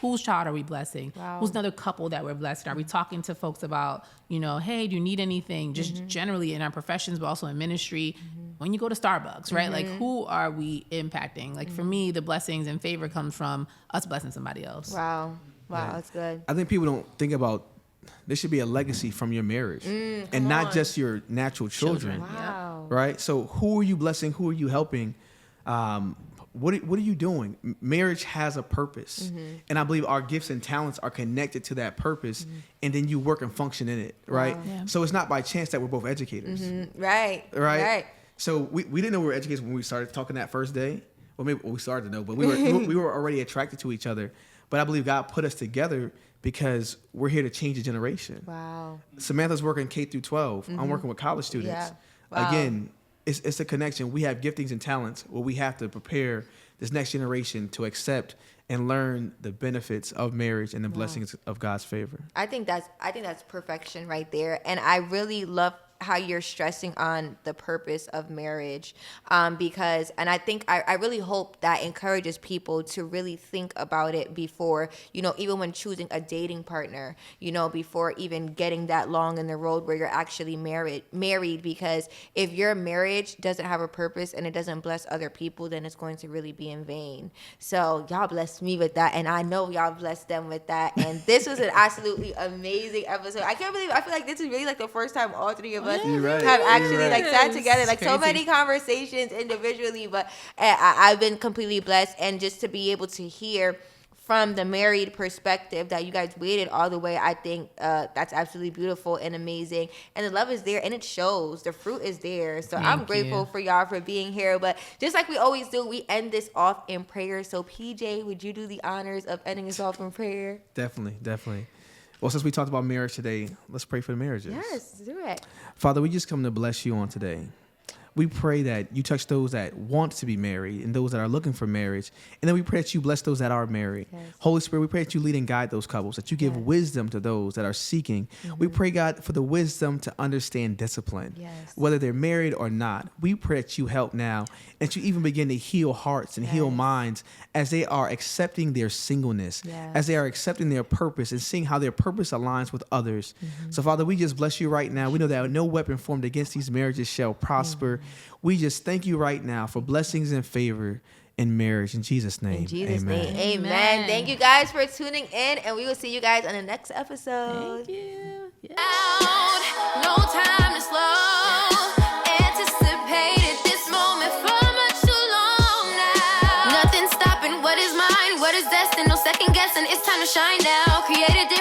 Whose child are we blessing? Wow. Who's another couple that we're blessing? Are we talking to folks about, you know, hey, do you need anything? Just generally in our professions, but also in ministry. When you go to Starbucks, right? Like, who are we impacting? Like, for me, the blessings and favor comes from us blessing somebody else. Wow. Wow, that's good. I think people don't think about there should be a legacy from your marriage and not just your natural children. Wow. Right? So who are you blessing? Who are you helping? What are you doing? Marriage has a purpose. And I believe our gifts and talents are connected to that purpose. And then you work and function in it. Right? Wow. Yeah. So it's not by chance that we're both educators. Right. So we didn't know we were educators when we started talking that first day. Well, maybe we started to know, but we were already attracted to each other. But I believe God put us together because we're here to change a generation. Wow. Samantha's working K through 12. I'm working with college students. Yeah. Wow. Again, it's a connection. We have giftings and talents where we have to prepare this next generation to accept and learn the benefits of marriage and the blessings of God's favor. I think that's perfection right there. And I really love how you're stressing on the purpose of marriage, because, and I think I really hope that encourages people to really think about it before, you know, even when choosing a dating partner, you know, before even getting that long in the road where you're actually married, because if your marriage doesn't have a purpose and it doesn't bless other people, then it's going to really be in vain. So y'all blessed me with that, and I know y'all blessed them with that. And this was an absolutely amazing episode. I can't believe, I feel like this is really like the first time all three of us have actually like sat together, like so many conversations individually, but I've been completely blessed. And just to be able to hear from the married perspective that you guys waited all the way, I think that's absolutely beautiful and amazing. And the love is there and it shows. The fruit is there. So I'm grateful for y'all for being here. But just like we always do, we end this off in prayer. So PJ, would you do the honors of ending us off in prayer? Definitely. Well, since we talked about marriage today, let's pray for the marriages. Yes, do it. Father, we just come to bless you on today. We pray that you touch those that want to be married and those that are looking for marriage. And then we pray that you bless those that are married. Yes. Holy Spirit, we pray that you lead and guide those couples, that you give wisdom to those that are seeking. We pray, God, for the wisdom to understand discipline, whether they're married or not. We pray that you help now, and that you even begin to heal hearts and heal minds as they are accepting their singleness, as they are accepting their purpose and seeing how their purpose aligns with others. So, Father, we just bless you right now. We know that no weapon formed against these marriages shall prosper. We just thank you right now for blessings and favor in marriage. In Jesus' name, In Jesus' amen. name, amen. Thank you guys for tuning in, and we will see you guys on the next episode. Thank you. Yeah. No time to slow. Anticipated this moment for much too long now. Nothing stopping what is mine, what is destined. No second guessing. It's time to shine now. Created this